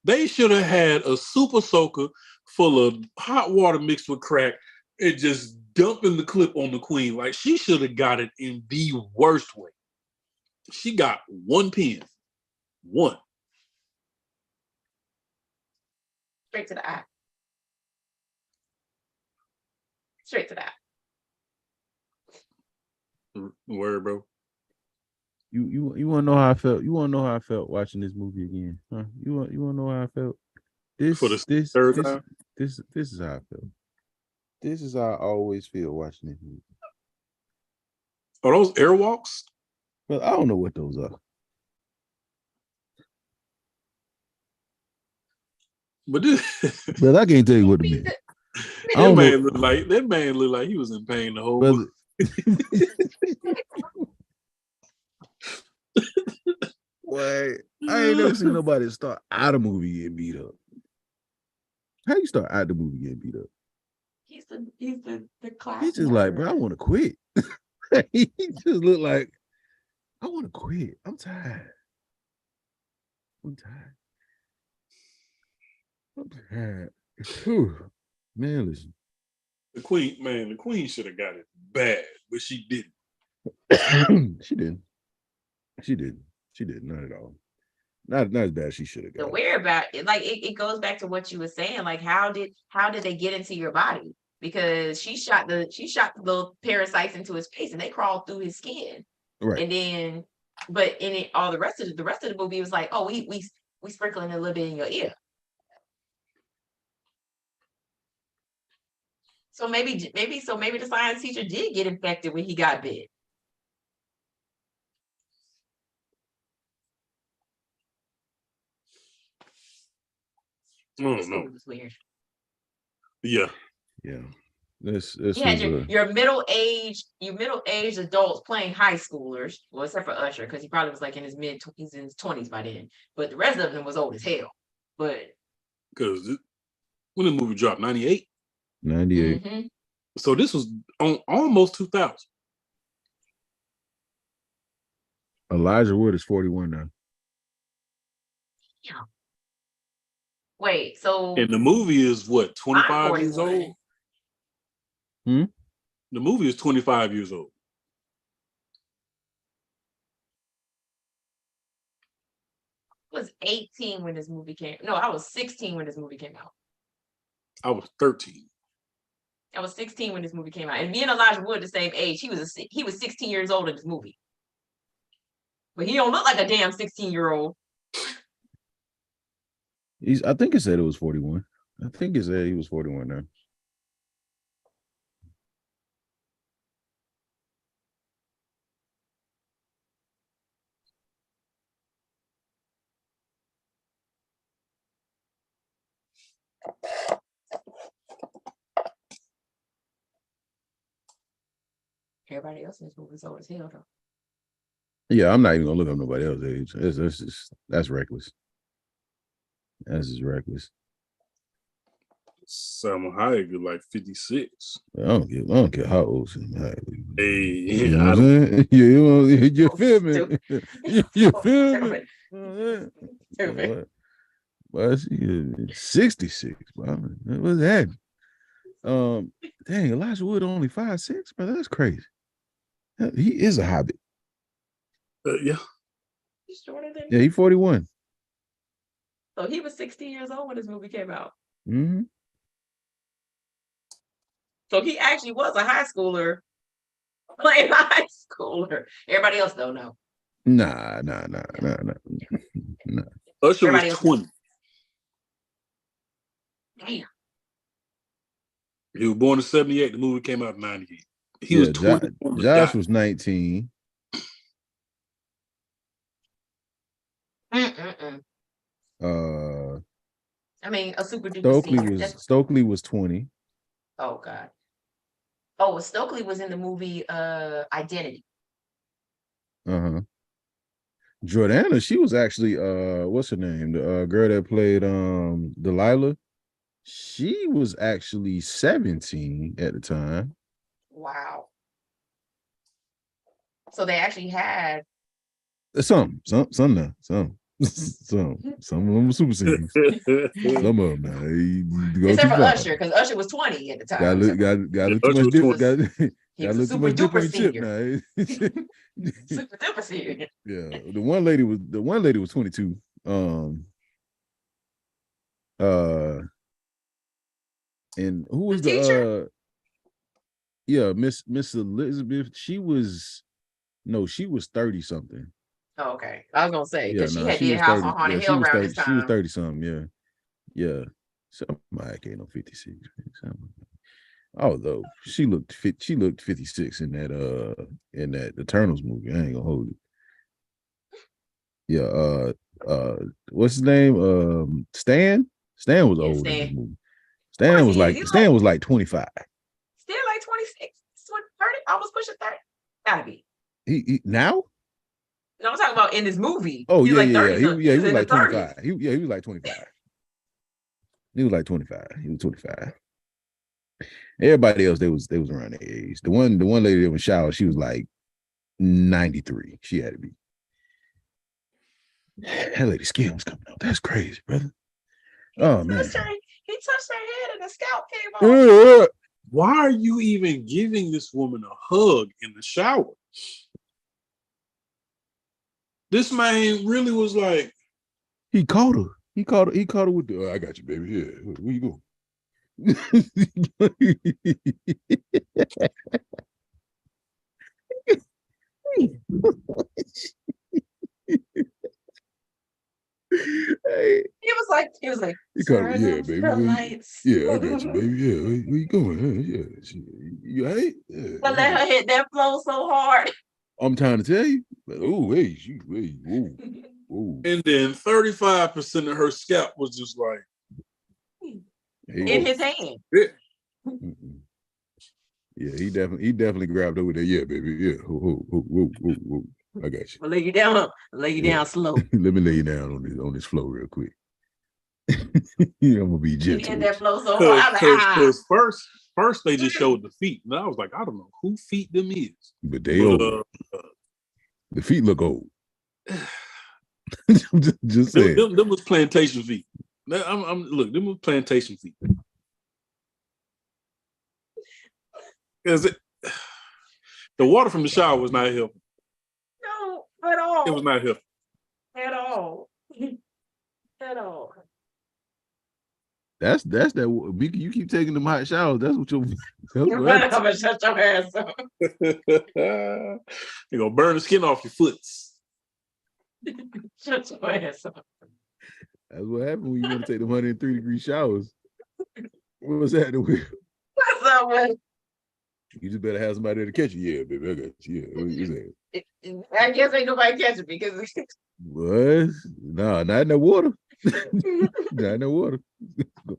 They should have had a super soaker full of hot water mixed with crack and just dumping the clip on the queen. Like, she should have got it in the worst way. She got one pin. One. Straight to the eye. Straight to that. Word, bro. You want to know how I felt? You want to know how I felt watching this movie again? Huh? You want to know how I felt? This is how I felt. This is how I always feel watching this movie. Are those airwalks? Well, I don't know what those are. But this, but I can't tell you what it means. That man looked like he was in pain the whole movie. Wait, I ain't never seen nobody start out of movie getting beat up. How you start out the movie getting beat up? He's the class. He's just like, bro, I want to quit. He just looked like, I want to quit. I'm tired. Whew. Man, listen. The queen should have got it bad, but she didn't. She didn't. Not at all. Not as bad as she should have got. The weird about it, like it goes back to what you were saying. Like, how did they get into your body? Because she shot the little parasites into his face and they crawled through his skin. Right. And then, but in it, all the rest of the movie was like, oh, we sprinkling a little bit in your ear. So maybe the science teacher did get infected when he got bit. Oh This no. movie was weird. Yeah. This You had your middle-aged adults playing high schoolers. Well, except for Usher, because he probably was like in his he's in his 20s by then. But the rest of them was old as hell. But because when the movie dropped, 98? 98. Mm-hmm. So this was on almost 2000. Elijah Wood is 41 now. Yeah. Wait, so and the movie is what, 25 years 41. old? Hmm? The movie is 25 years old. I was 18 when this movie came. No, I was 16 when this movie came out. I was 13. I was 16 when this movie came out. And me and Elijah Wood the same age. He was 16 years old in this movie. But he don't look like a damn 16-year-old. I think it said it was 41. I think it said he was 41 now. Everybody else in this movie is old as hell, though. Yeah, I'm not even gonna look up nobody else's age. That's reckless. That's just reckless. Salma Hayek is like 56. I don't care how old Salma Hayek is. Hey, You know what I'm saying? You feel me? You feel me? Stupid. Well, she is 66, bro. What's that? Dang, Elijah Wood only 5'6", bro. That's crazy. He is a hobbit. Yeah. He's shorter than Yeah, he's 41. So he was 16 years old when this movie came out. Mm-hmm. So he actually was a high schooler playing high schooler. Everybody else don't know. Nah. Usher Everybody was else 20. Damn. He was born in 78. The movie came out in 98. He was 20. Josh was 19. I mean, a super duper senior. Stokely was 20. Oh God. Oh, Stokely was in the movie Identity. Uh-huh. Jordana, she was actually what's her name? The girl that played Delilah. She was actually 17 at the time. Wow. So they actually had Some of them were super seniors. Some of them, man. Except for Usher, because Usher was 20 at the time. Got look too much different. Got look too much different chip now. Super duper senior. Yeah, the one lady was 22. And who was the teacher? Yeah, Miss Elizabeth. She was 30 something. Oh, okay. I was gonna say because she did House on Haunted Hill around this time. She was 30 something. Yeah. Somebody ain't no 56. Although she looked 56 in that Eternals movie. I ain't gonna hold it. Yeah. What's his name? Stan. Stan was old in this movie. Stan was like 25. Still like 26. 30, almost pushing 30. Gotta be. He now? No, I'm talking about in this movie. Oh, he yeah, was yeah, like 30, yeah. He was like 25. 25. He was like 25. He was like 25. He was 25. Everybody else, they was around their age. The one lady that was shower, she was like 93. She had to be. That lady's skin was coming out. That's crazy, brother. Oh man. He touched her head and the scalp came off. Why are you even giving this woman a hug in the shower? This man really was like, he caught her. He caught her with the I got you, baby. Yeah, where you going? He was like, he caught her, yeah, baby. Yeah, I got you, baby. Yeah, where you going? Yeah, you hate? Yeah, but let her hit that flow so hard. I'm trying to tell you. Oh, hey, whoa. And then 35% of her scalp was just like, in his hand. Yeah. Yeah, he definitely grabbed over there. Yeah, baby. Yeah. Whoa. I got you. I'll lay you down. Down slow. Let me lay you down on this floor real quick. I'm gonna be gentle. He hit that flow so hard. Because first they just showed the feet, and I was like, I don't know who feet them is, but they old. The feet look old. just saying. Them was plantation feet. Look, them was plantation feet. Because the water from the shower was not helping. No, at all. It was not helping. At all. At all. That's that. You keep taking them hot showers. That's what you're. I'm gonna shut your ass up. You're gonna burn the skin off your foots. Shut your ass up. That's what happened when you want to take them 103-degree showers. What was that? What's up, man? You just better have somebody there to catch you. Yeah, baby, I got you. Yeah, what you saying? I guess ain't nobody catching me because what? Nah, not in the water. Not in the water. Gonna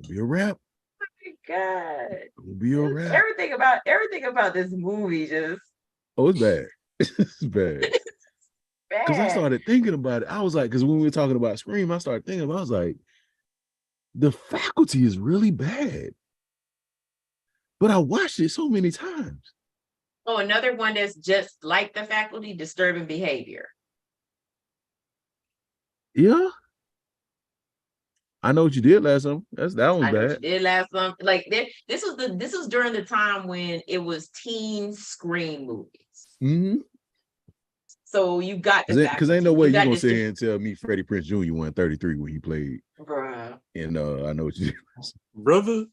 be a wrap. Oh my God. Gonna be a wrap. Everything about this movie just. Oh, it's bad. It's bad. Because I started thinking about it. I was like, because when we were talking about Scream, I started thinking about. I was like, the Faculty is really bad. But I watched it so many times. Oh, another one that's just like The Faculty, Disturbing Behavior. Yeah. I Know What You Did Last Summer. That one's bad. Did last summer. Like this was during the time when it was teen Scream movies. Mm-hmm. So you got because ain't no way you're gonna sit here and tell me Freddie Prinze Jr. won 33 when he played. Bruh. And I Know What You Did. Brother.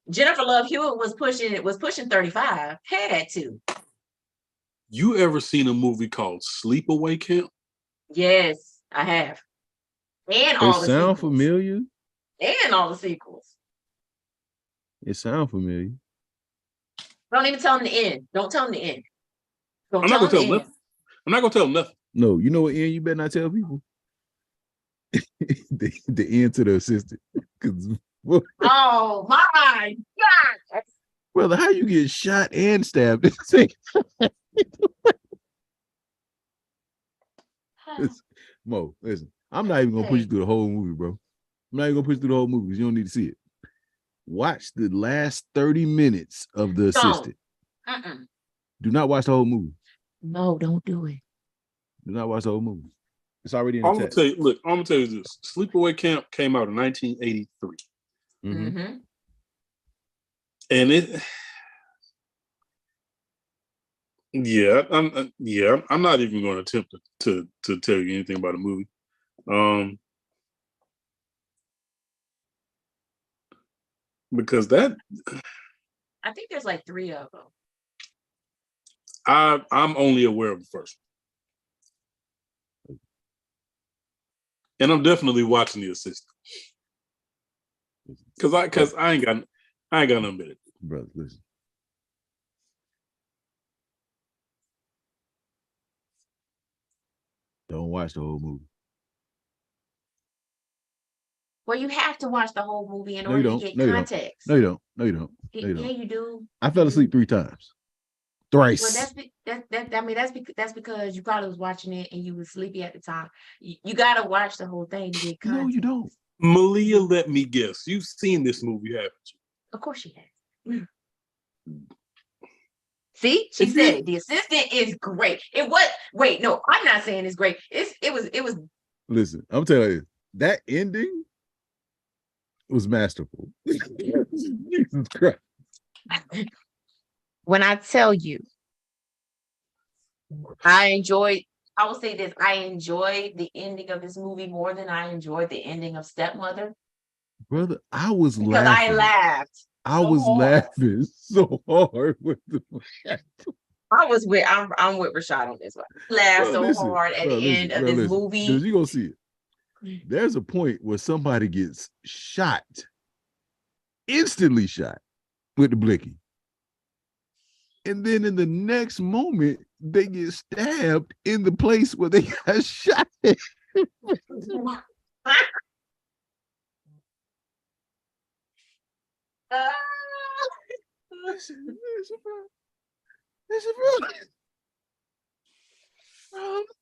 Jennifer Love Hewitt was pushing 35. Had to. You ever seen a movie called Sleepaway Camp? Yes, I have. And all the sound sequels. Familiar? And all the sequels. It sound familiar. Don't even tell them the end. Don't tell them the end. I'm not gonna tell them nothing. I'm not gonna tell them nothing. No, you know what end you better not tell people? the end to the assistant. Oh my God. Brother, how you get shot and stabbed? Mo, listen, I'm not even gonna push you through the whole movie, bro. I'm not even gonna push you through the whole movie because you don't need to see it. Watch the last 30 minutes of The Assistant. Do not watch the whole movie. No, don't do it. Do not watch the whole movie. It's already in the text. I'm gonna tell you this. Sleepaway Camp came out in 1983. Mm-hmm. And I'm not even going to attempt to tell you anything about the movie. Because that, I think there's like 3 of them. I'm only aware of the first one. And I'm definitely watching The Assistant. Because I ain't got nothing better. Brother, listen. Don't watch the whole movie. Well, you have to watch the whole movie in order to get context. No, you don't. Yeah, you do. I fell asleep 3 times. Thrice. Well, that's because you probably was watching it and you were sleepy at the time. You got to watch the whole thing to get context. No, you don't. Malia, let me guess. You've seen this movie, haven't you? Of course she has. See, she said The Assistant is great. It was. Wait, no, I'm not saying it's great. It was. Listen, I'm telling you, that ending was masterful. Jesus Christ. When I tell you, I will say this, I enjoyed the ending of this movie more than I enjoyed the ending of Stepmother. Brother, I was laughing. Because I laughed. I was laughing so hard with the I'm with Rashad on this one. Laughed hard at the end of this movie. Because you're gonna see it. There's a point where somebody gets shot, instantly shot with the blicky. And then in the next moment, they get stabbed in the place where they got shot. I'm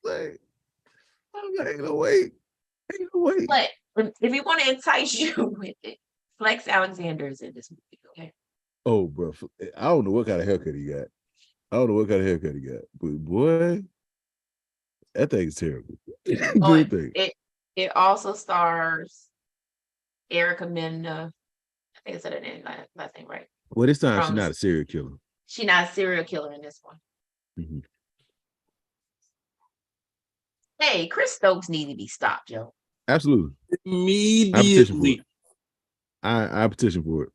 like, ain't no way. But if you want to entice you with it, Flex Alexander is in this movie, okay? Oh, bro, I don't know what kind of haircut he got. But boy, that thing's terrible. Oh, it also stars Erica Mena. I think I said her name last name right. Well, this time she's not a serial killer. She's not a serial killer in this one. Mm-hmm. Hey, Chris Stokes needs to be stopped, Joe. Absolutely. Immediately. I petition for it.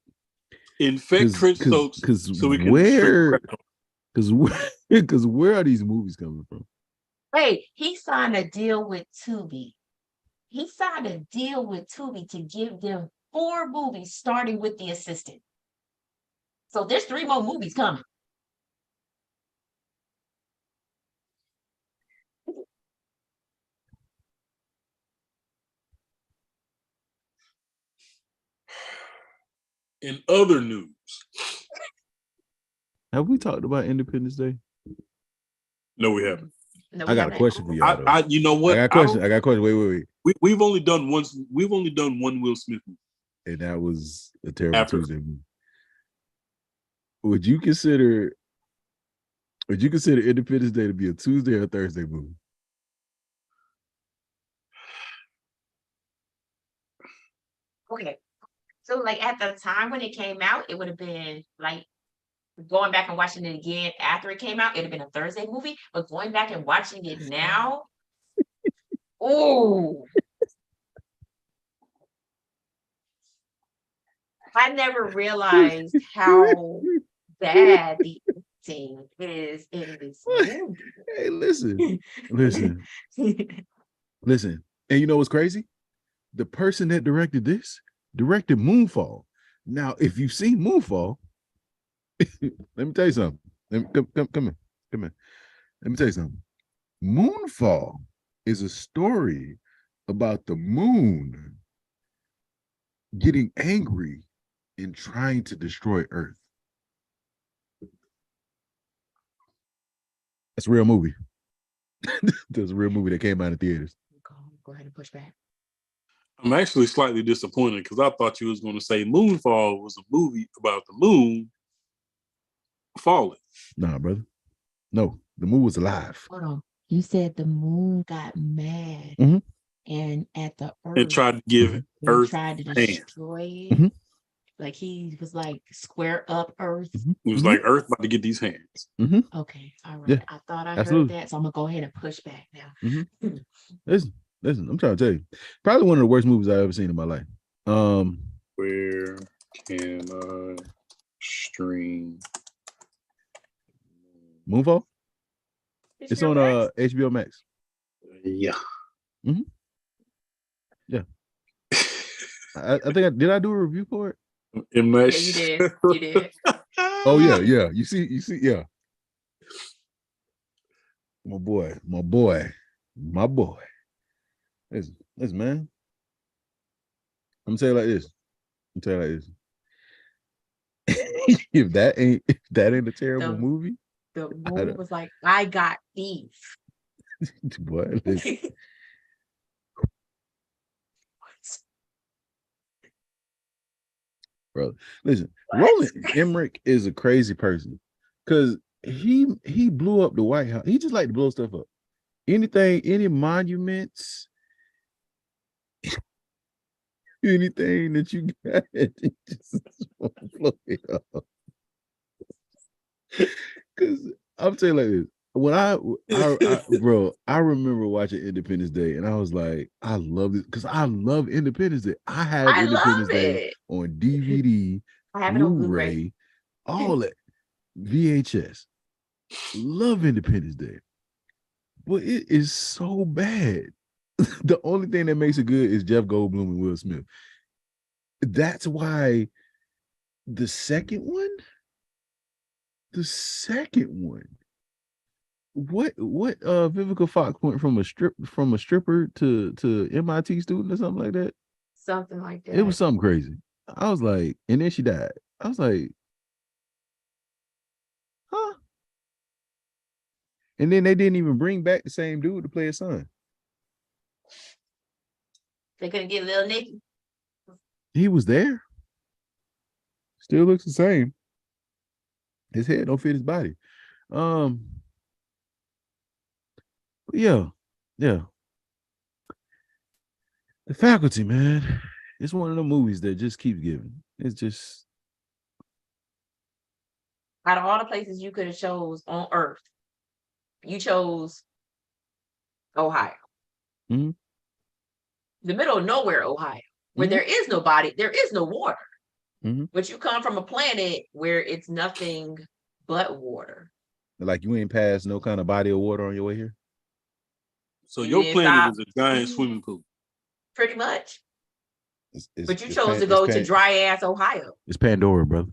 Infect Chris Stokes so we can where are these movies coming from? Hey, he signed a deal with Tubi. To give them 4 movies starting with The Assistant. So there's 3 more movies coming. In other news, have we talked about Independence Day? No, we haven't. No, I got a question for y'all. You know what? I got a question. Wait. We've only done one Will Smith movie, and that was a terrible Tuesday movie. Would you consider Independence Day to be a Tuesday or Thursday movie? Okay. So like at the time when it came out, it would have been like going back and watching it again after it came out, it'd have been a Thursday movie. But going back and watching it now, oh, I never realized how bad the acting is in this movie. Hey, listen. And you know what's crazy? The person that directed this directed Moonfall. Now, if you've seen Moonfall, let me tell you something. Come here. Let me tell you something. Moonfall is a story about the moon getting angry and trying to destroy Earth. That's a real movie. That's a real movie that came out in theaters. Go ahead and push back. I'm actually slightly disappointed because I thought you was going to say Moonfall was a movie about the moon falling. Nah, brother. No, the moon was alive. Hold on. You said the moon got mad and at the Earth and tried to give Earth tried to destroy it. Mm-hmm. Like he was like square up Earth. It was like Earth about to get these hands. Mm-hmm. Okay, all right. Yeah, I thought I absolutely heard that, so I'm gonna go ahead and push back now. Mm-hmm. Listen, I'm trying to tell you, probably one of the worst movies I've ever seen in my life. Where can I stream Moonfall? It's on HBO Max. Yeah. Mm-hmm. Yeah. I think did I do a review for it? Yeah, you did. You did. Oh yeah. You see, yeah. My boy. Listen, man. I'm saying like this. If that ain't a terrible movie. The movie was like, I got beef. Boy, listen. Bro, listen, Roland Emmerich is a crazy person because he blew up the White House. He just like to blow stuff up. Any monuments, anything that you got, he just blow it up. Because I'm telling you like this. When I remember watching Independence Day and I was like, I love it because I love Independence Day. I have Independence Day on DVD, I have it on Blu-ray, all that VHS. Love Independence Day, but it is so bad. The only thing that makes it good is Jeff Goldblum and Will Smith. That's why the second one. What Vivica Fox went from a stripper to MIT student or something like that. Something like that. It was something crazy. I was like, and then she died. I was like, huh? And then they didn't even bring back the same dude to play his son. They couldn't get Lil Nicky. He was there. Still looks the same. His head don't fit his body. Yeah. The Faculty, man. It's one of the movies that just keeps giving. It's just Out of all the places you could have chose on Earth, you chose Ohio. Mm-hmm. The middle of nowhere, Ohio, where there is no body, there is no water. But you come from a planet where it's nothing but water. Like you ain't passed no kind of body of water on your way here. So your planet is a giant swimming pool. Pretty much. But you chose to go to dry ass Ohio. It's Pandora, brother.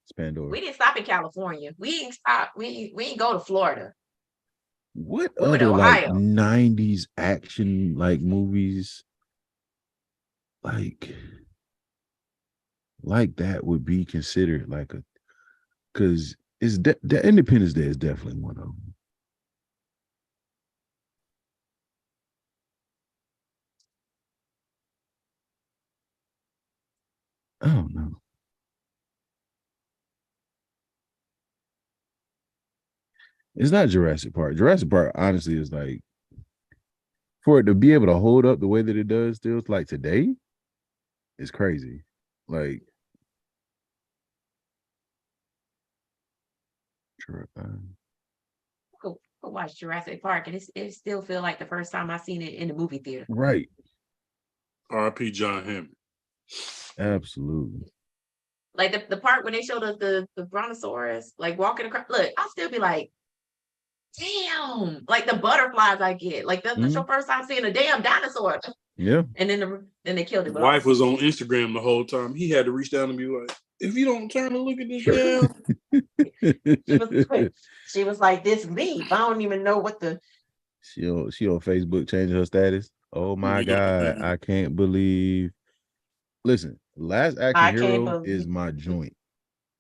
It's Pandora. We didn't stop in California. We ain't stop. We ain't go to Florida. What other like 90s action like movies like that would be considered like a, because it's the Independence Day is definitely one of them. I don't know. It's not Jurassic Park. Jurassic Park, honestly, is like, for it to be able to hold up the way that it does still, like today, it's crazy. Like, Go watch Jurassic Park, and it still feel like the first time I seen it in the movie theater. Right. R.I.P. John Hammond. Absolutely. Like the part when they showed us the brontosaurus, like walking across. Look, I'll still be like, damn, like the butterflies I get. Like that's your first time seeing a damn dinosaur. Yeah. And then they killed it. His wife was on Instagram the whole time. He had to reach down and be like, if you don't turn and look at this down. She was like, this leaf. I don't even know what the. She on Facebook changing her status. Oh my God. I can't believe. Listen, Last Action Hero is my joint.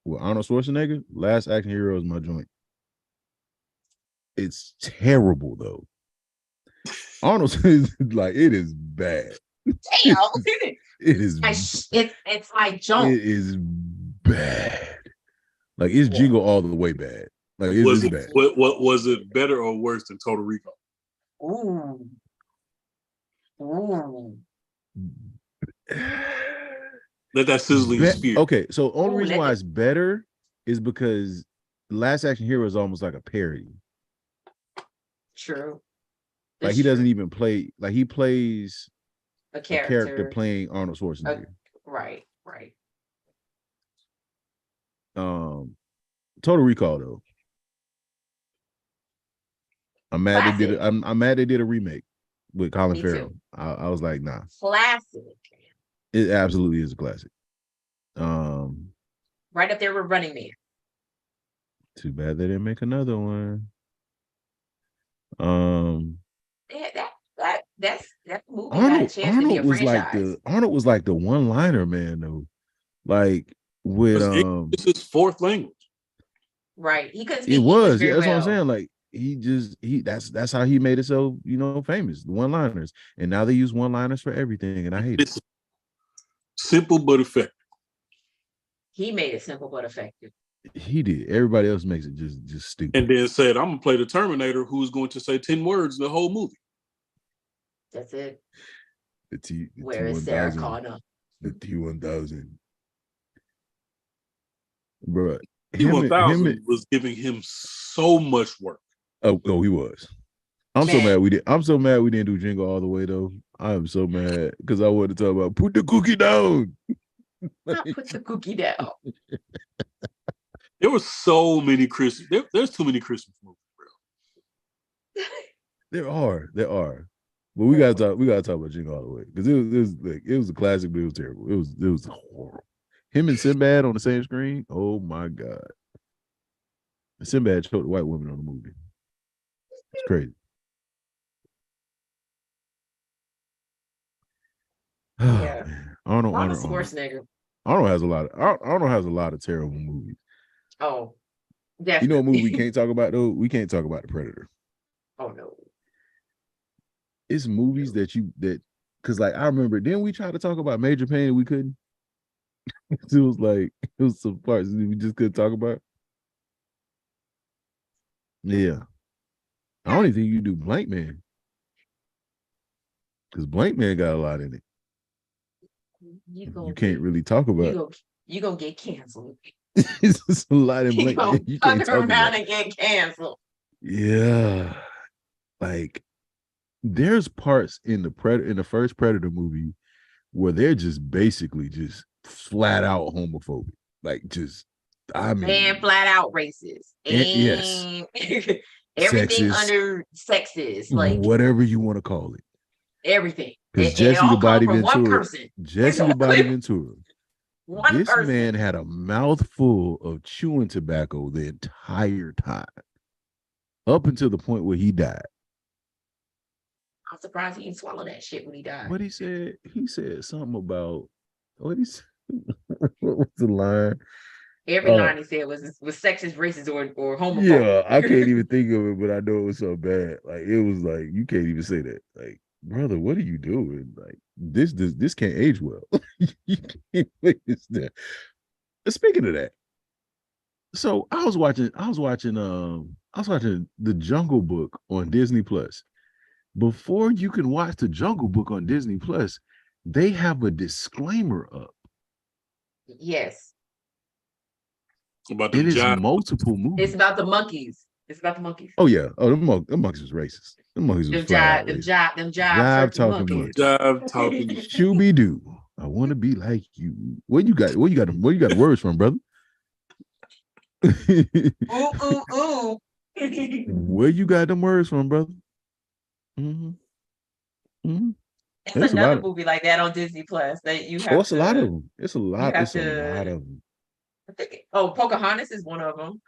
With Arnold Schwarzenegger, Last Action Hero is my joint. It's terrible though. Arnold is like, it is bad. Damn. It is. It's my joke. It is bad. Like it's Jingle all the way bad. Like it's bad. What was it better or worse than Total Recall? Ooh. Let that sizzling spear. Okay, so only reason why it's better is because Last Action Hero is almost like a parody. True. Like he doesn't even play, like he plays a character playing Arnold Schwarzenegger. Right. Total Recall though. I'm mad they did a remake with Colin Farrell. I was like, nah. Classic. It absolutely is a classic. Right up there with Running Man. Too bad they didn't make another one. That movie got a chance to be a franchise. Arnold was like the one-liner man though. Like with it's his fourth language. Right. He couldn't speak it was. English That's well. what I'm saying. Like that's how he made it so, famous. The one-liners. And now they use one-liners for everything. And I hate it. Simple but effective. He made it simple but effective. He did. Everybody else makes it just stupid. And then said, I'm gonna play the Terminator who's going to say 10 words the whole movie. That's it. Where is Sarah Connor? The T-1000. Bro. T-1000 was giving him so much work. Oh, he was. I'm so mad we didn't do Jingle All the Way though. I am so mad because I wanted to talk about put the cookie down. Not put the cookie down. There were so many Christmas. There's too many Christmas movies, bro. There are. But we gotta talk about Jingle All the Way because it was a classic, but it was terrible. It was horrible. Him and Sinbad on the same screen. Oh my God. Sinbad choked the white woman on the movie. It's crazy. Oh, Yeah. man. Arnold Schwarzenegger. Arnold has a lot of Arnold has a lot of terrible movies. Oh, definitely. You know what movie we can't talk about though? We can't talk about The Predator. Oh no. It's movies that because like I remember, then we tried to talk about Major Payne and we couldn't. It was some parts we just couldn't talk about. Yeah. I don't even think you do Blank Man. Because Blank Man got a lot in it. You can't really talk about. You gonna get canceled. It's just a lot in Blank Man. You can't talk around and get canceled. Yeah. Like there's parts in the first Predator movie where they're just basically just flat out homophobic. Like just and flat out racist. Yes. Everything Sexist, under sexist, like whatever you want to call it. Everything. Because Jesse the Body Ventura. Jesse the Body Ventura. This person. man had a mouthful of chewing tobacco the entire time. Up until the point where he died. I'm surprised he didn't swallow that shit when he died. What he said something about what what was the line? Every line he said was sexist, racist, or homophobic. Yeah, I can't even think of it, but I know it was so bad. Like it was like you can't even say that. Like, brother, what are you doing? Like this can't age well. You can't make this there. Speaking of that, so I was watching The Jungle Book on Disney Plus. Before you can watch The Jungle Book on Disney Plus, they have a disclaimer up. Yes. About it is multiple movies. It's about the monkeys. Oh yeah. Oh, the monkeys was racist. The monkeys was flat out racist. Them jive talking monkeys. Jive talking. Shooby Doo. I want to be like you. Where you got the words from, brother? Ooh. Where you got them words from, brother? Mm-hmm. Mm-hmm. It's another movie like that on Disney Plus that you have. It's a lot of them. It's a lot of them. I think Pocahontas is one of them.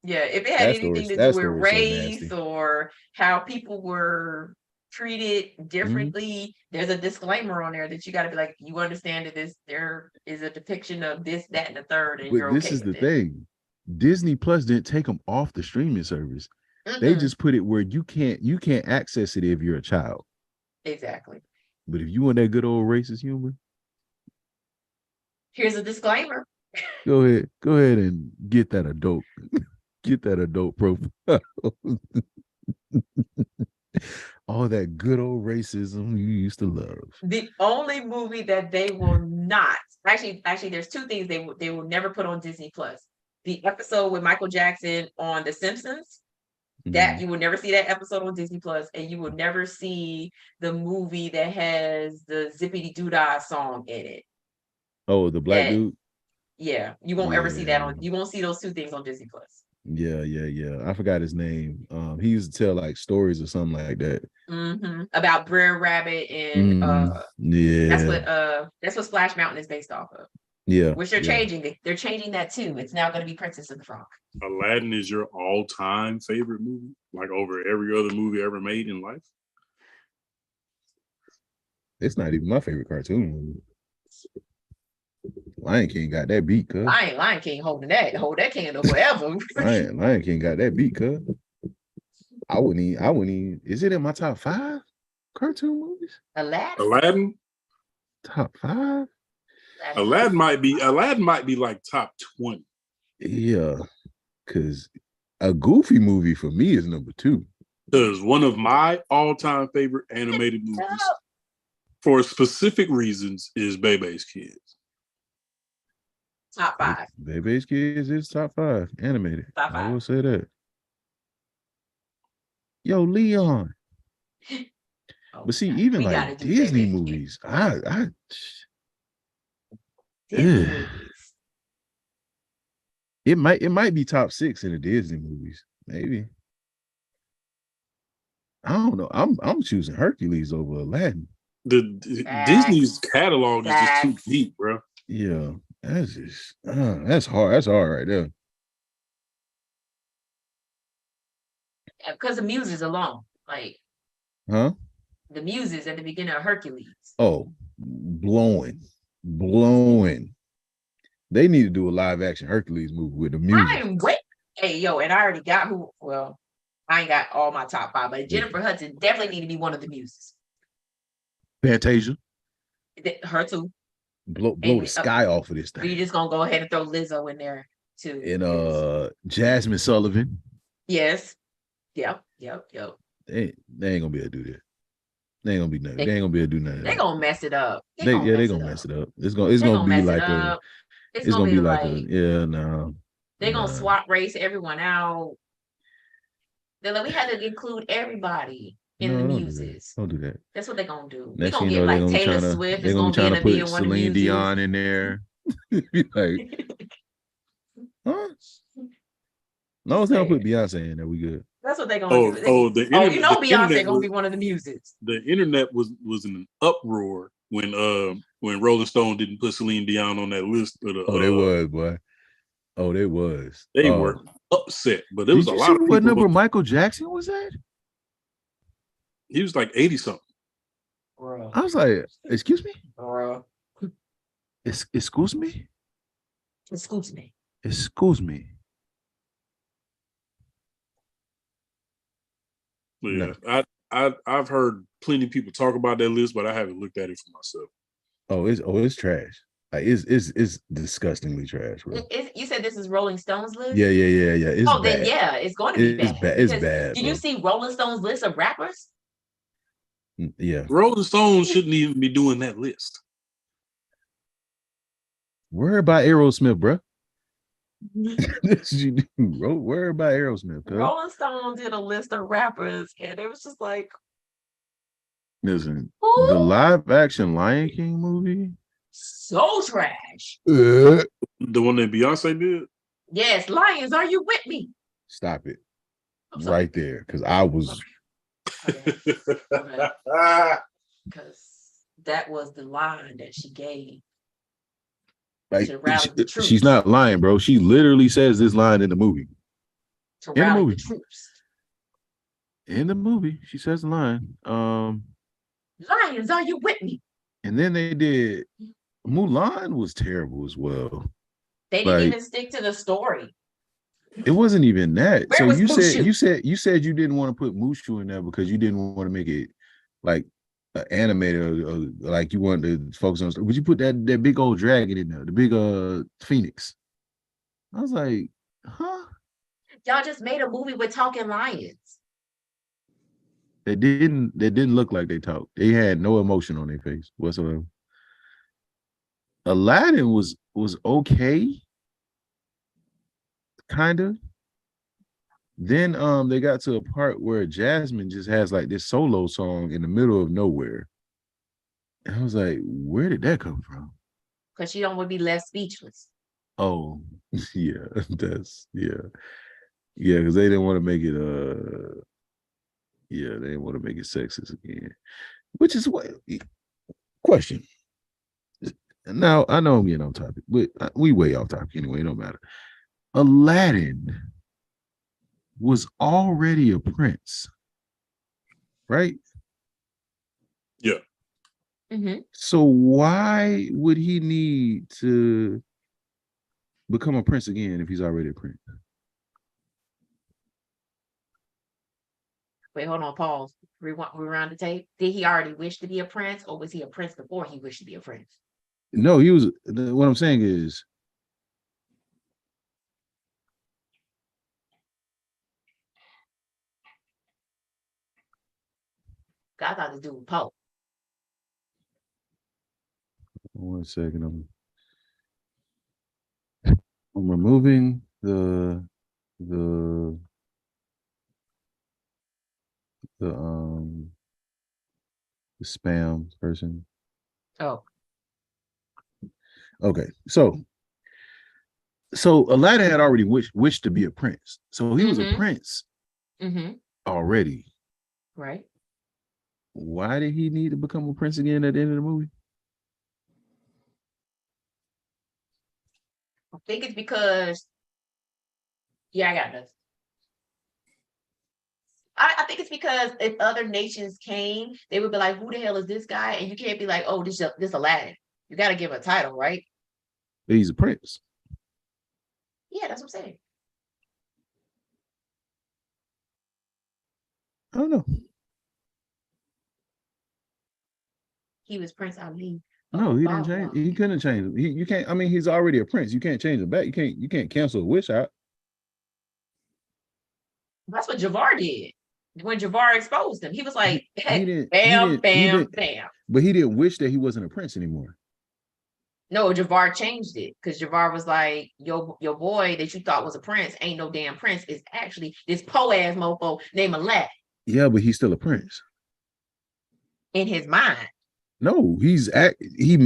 Yeah, if it had anything to do with race or how people were treated differently, there's a disclaimer on there that you got to be like, you understand that there is a depiction of this, that, and the third, and you're okay. This is the thing. Disney Plus didn't take them off the streaming service. Mm-hmm. They just put it where you can't access it if you're a child. Exactly. But if you want that good old racist humor, here's a disclaimer. Go ahead and get that adult profile. All that good old racism you used to love. The only movie that they will not actually there's two things they will never put on Disney Plus. The episode with Michael Jackson on The Simpsons. That you will never see that episode on Disney Plus, and you will never see the movie that has the Zippity Doo-Dah song in it. Oh, the black dude? Yeah, you won't ever see that you won't see those two things on Disney Plus. Yeah. I forgot his name. He used to tell like stories or something like that. Mm-hmm. About Brer Rabbit and that's what Splash Mountain is based off of. Yeah. Which they're changing. They're changing that too. It's now going to be Princess and the Frog. Aladdin is your all-time favorite movie? Like over every other movie ever made in life? It's not even my favorite cartoon movie. Lion King got that beat, cuz. Lion King hold that candle forever. Lion King got that beat, cuz. I wouldn't even. Is it in my top 5 cartoon movies? Aladdin? Top 5? Aladdin might be like top 20. Yeah, because a Goofy movie for me is number 2. Because one of my all-time favorite animated movies, for specific reasons, is Bebe's Kids. Top 5. Bebe's Kids is top 5 animated. Top 5. I will say that. Yo, Leon. But see, even like Disney movies, it might be top 6 in the Disney movies, maybe. I don't know. I'm choosing Hercules over Aladdin. Disney's catalog is just too deep, bro. Yeah, that's hard. That's hard right there. Because the muses alone, like, the muses at the beginning of Hercules. Oh, blowing. They need to do a live action Hercules movie with the music. Hey, yo, and I already got who. Well, I ain't got all my top 5, but Jennifer Hudson definitely need to be one of the muses. Fantasia. Her too. Blow the sky off of this thing. You just gonna go ahead and throw Lizzo in there too. And Jasmine Sullivan. Yes. Yep. They ain't gonna be able to do that. They ain't gonna be nothing. They ain't gonna be able to do nothing. They gonna mess it up. They gonna mess it up. It's gonna be like a. It's gonna be like a. Yeah, no. They're gonna swap race everyone out. They're like, we had to include everybody in the muses. Don't do that. That's what they're gonna do. Next they're gonna get like Taylor Swift. They're gonna be trying to put Celine Dion in there. Like, huh? No, it's gonna put Beyonce in there. We good. That's what they're gonna do. You know Beyonce gonna be one of the muses. The internet was in an uproar when Rolling Stone didn't put Celine Dion on that list. They was, boy. Oh, they was. They were upset, but there was a lot of people. What number Michael Jackson was that? He was like 80-something. I was like, excuse me? Excuse me? Excuse me. Yeah, I've heard plenty of people talk about that list, but I haven't looked at it for myself. It's trash. Like it's disgustingly trash, bro. You said this is Rolling Stone's list? Yeah. It's bad. Then yeah, it's going to be bad. It's bad. Did you see Rolling Stone's list of rappers? Yeah. Rolling Stone shouldn't even be doing that list. Worry about Aerosmith, bro. Worry about Aerosmith. Bro. Rolling Stone did a list of rappers, and it was just like, listen, the live action Lion King movie. So trash. The one that Beyonce did? Yes, Lions, are you with me? Stop it. Right there. Because I was. Because that was the line that she gave. Like, she's not lying, bro. She literally says this line in the movie. To rally the troops. In the movie, she says the line. Lions, are you with me? And then they did. Mulan was terrible as well. They didn't even stick to the story. It wasn't even that. Where was you said you didn't want to put Mushu in there because you didn't want to make it like animated or like you wanted to focus on. Would you put that big old dragon in there, the big phoenix? I was like, huh? Y'all just made a movie with talking lions. They didn't look like they talked. They had no emotion on their face whatsoever. Aladdin was okay, kind of. Then they got to a part where Jasmine just has like this solo song in the middle of nowhere. And I was like, where did that come from? Because she don't want to be left speechless. Oh, yeah, because they didn't want to make it they didn't want to make it sexist again. Which is what question. Now, I know I'm getting off topic, but we way off topic anyway, it don't matter. Aladdin was already a prince, right? Yeah. Mm-hmm. So why would he need to become a prince again if he's already a prince? Wait, hold on, pause. Rewind the tape. Did he already wish to be a prince, or was he a prince before he wished to be a prince? No, he was. What I'm saying is, I thought this dude was Pope. 1 second. I'm removing the spam person. Oh. Okay, so Aladdin had already wished to be a prince, so he was a prince already. Right. Why did he need to become a prince again at the end of the movie? I think it's because, I got this. I think it's because if other nations came, they would be like, "Who the hell is this guy?" And you can't be like, "Oh, this Aladdin." You got to give a title, right? He's a prince. Yeah, that's what I'm saying. I don't know. He was Prince Ali. No, he didn't change. He couldn't change him. You can't. I mean, he's already a prince. You can't change him back. You can't cancel a wish out. That's what Jafar did. When Jafar exposed him, he was like, "Hey, bam, bam." But he didn't wish that he wasn't a prince anymore. No, Jafar changed it because Jafar was like, your boy that you thought was a prince ain't no damn prince. Is actually this po-ass mofo named Aladdin. Yeah, but he's still a prince. In his mind. No, Genie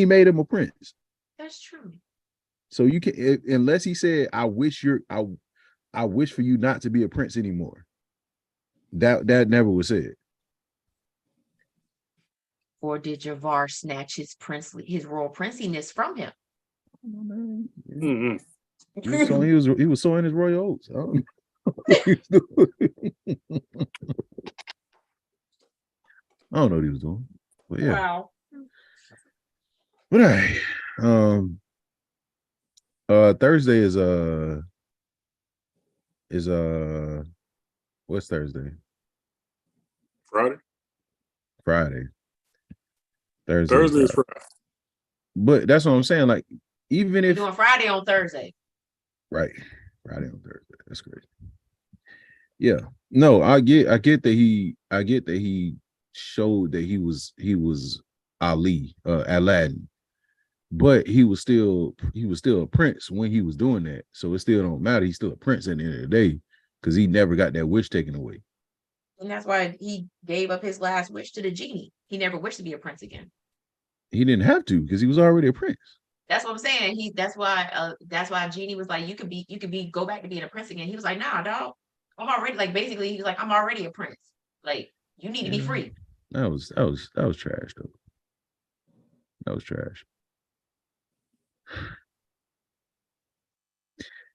made him a prince. That's true. So you can, unless he said, I wish for you not to be a prince anymore. That never was said. Or did Jafar snatch his royal princiness from him? Mm-hmm. He was sowing his royal oats. I don't know what he was doing. But yeah. Wow. But all right. Thursday is what's Thursday? Friday. Thursday is Friday. But that's what I'm saying. Like, even if we're doing Friday on Thursday. Right. Friday on Thursday. That's great. Yeah. No, I get that he showed that he was Aladdin, but he was still a prince when he was doing that. So it still don't matter. He's still a prince at the end of the day because he never got that wish taken away. And that's why he gave up his last wish to the genie. He never wished to be a prince again. He didn't have to because he was already a prince. That's what I'm saying. That's why Genie was like, you could go back to being a prince again. He was like, nah, dog. I'm already, like, basically he was like, I'm already a prince. Like, you need to be free. That was trash though. That was trash.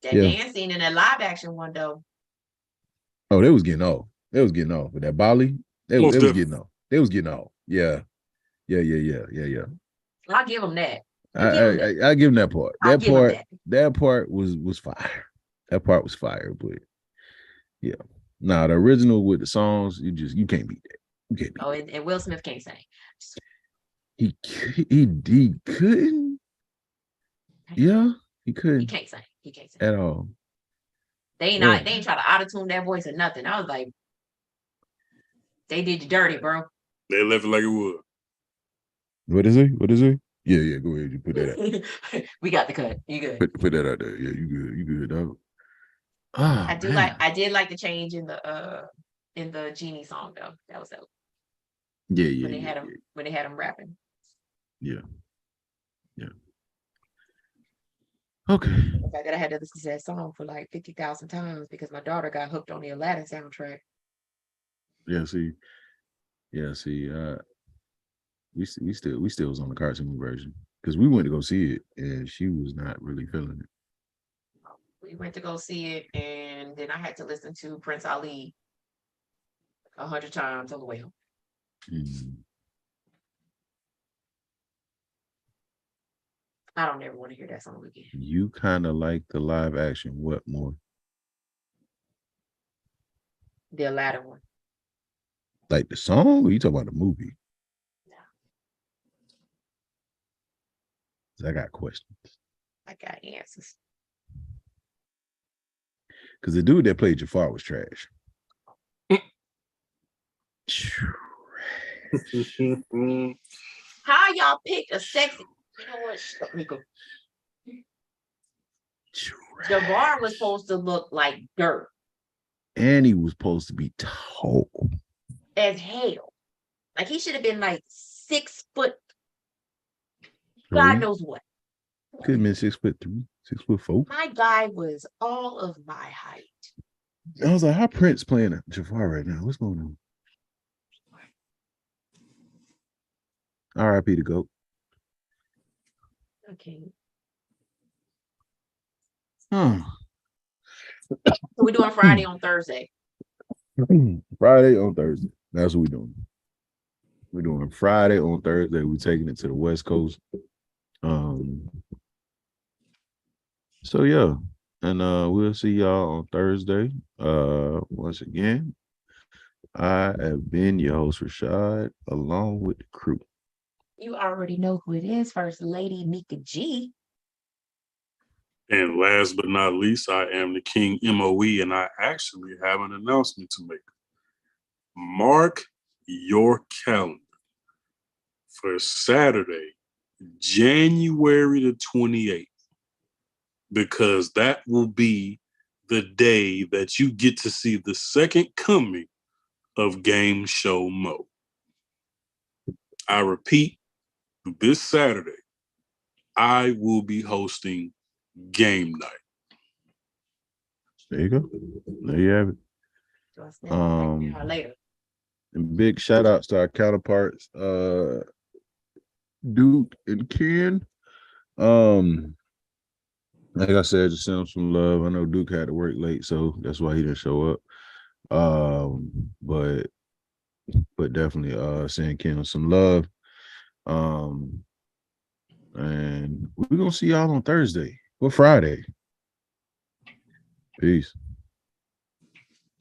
That dancing and that live action one though. Oh, they was getting off. With that Bali. They was getting off. They was getting off. Yeah. I'll give them that. I give him that part. That part was fire. That part was fire, but yeah. Nah, the original with the songs, you can't beat that. You can't beat and Will Smith can't sing. He couldn't. Yeah, he couldn't. He can't sing. At all. They ain't try to auto-tune that voice or nothing. I was like, they did you dirty, bro. They left it like it was. What is he? Yeah, go ahead. You put that out. We got the cut. You good. Put that out there. Yeah, you good, dog. Oh, I did like the change in the Genie song though. That was dope. Yeah. When they had him rapping. Yeah. Okay. The fact that I had to listen to that song for like 50,000 times because my daughter got hooked on the Aladdin soundtrack. Yeah, see. We still was on the cartoon version because we went to go see it and she was not really feeling it. We went to go see it and then I had to listen to Prince Ali 100 times on the way home. Mm-hmm. I don't ever want to hear that song again. You kind of like the live action. What more? The Aladdin one. Like the song, or you talking about the movie? I got questions. I got answers. Because the dude that played Jafar was trash. How y'all pick a sexy? You know what? Shut up, Nico. Jafar was supposed to look like dirt. And he was supposed to be tall as hell. Like he should have been like 6 foot. God knows what. Could have been 6'3", 6'4". My guy was all of my height. I was like, how Prince playing Jafar right now? What's going on? R.I.P. the GOAT. Okay. Huh. So we're doing Friday on Thursday. Friday on Thursday. That's what we're doing. We're doing Friday on Thursday. We're taking it to the West Coast. So yeah. And we'll see y'all on Thursday. Once again, I have been your host, Rashad, along with the crew. You already know who it is, First Lady Mika G. And last but not least, I am the King MOE, and I actually have an announcement to make. Mark your calendar for Saturday, January the 28th, because that will be the day that you get to see the second coming of Game Show Mo. I repeat, this Saturday, I will be hosting Game Night. There you go. There you have it. Later. And big shout outs to our counterparts, Duke and Ken. Like I said, just send them some love. I know Duke had to work late, so that's why he didn't show up. But definitely send Ken some love. And we're gonna see y'all on Thursday or Friday. Peace.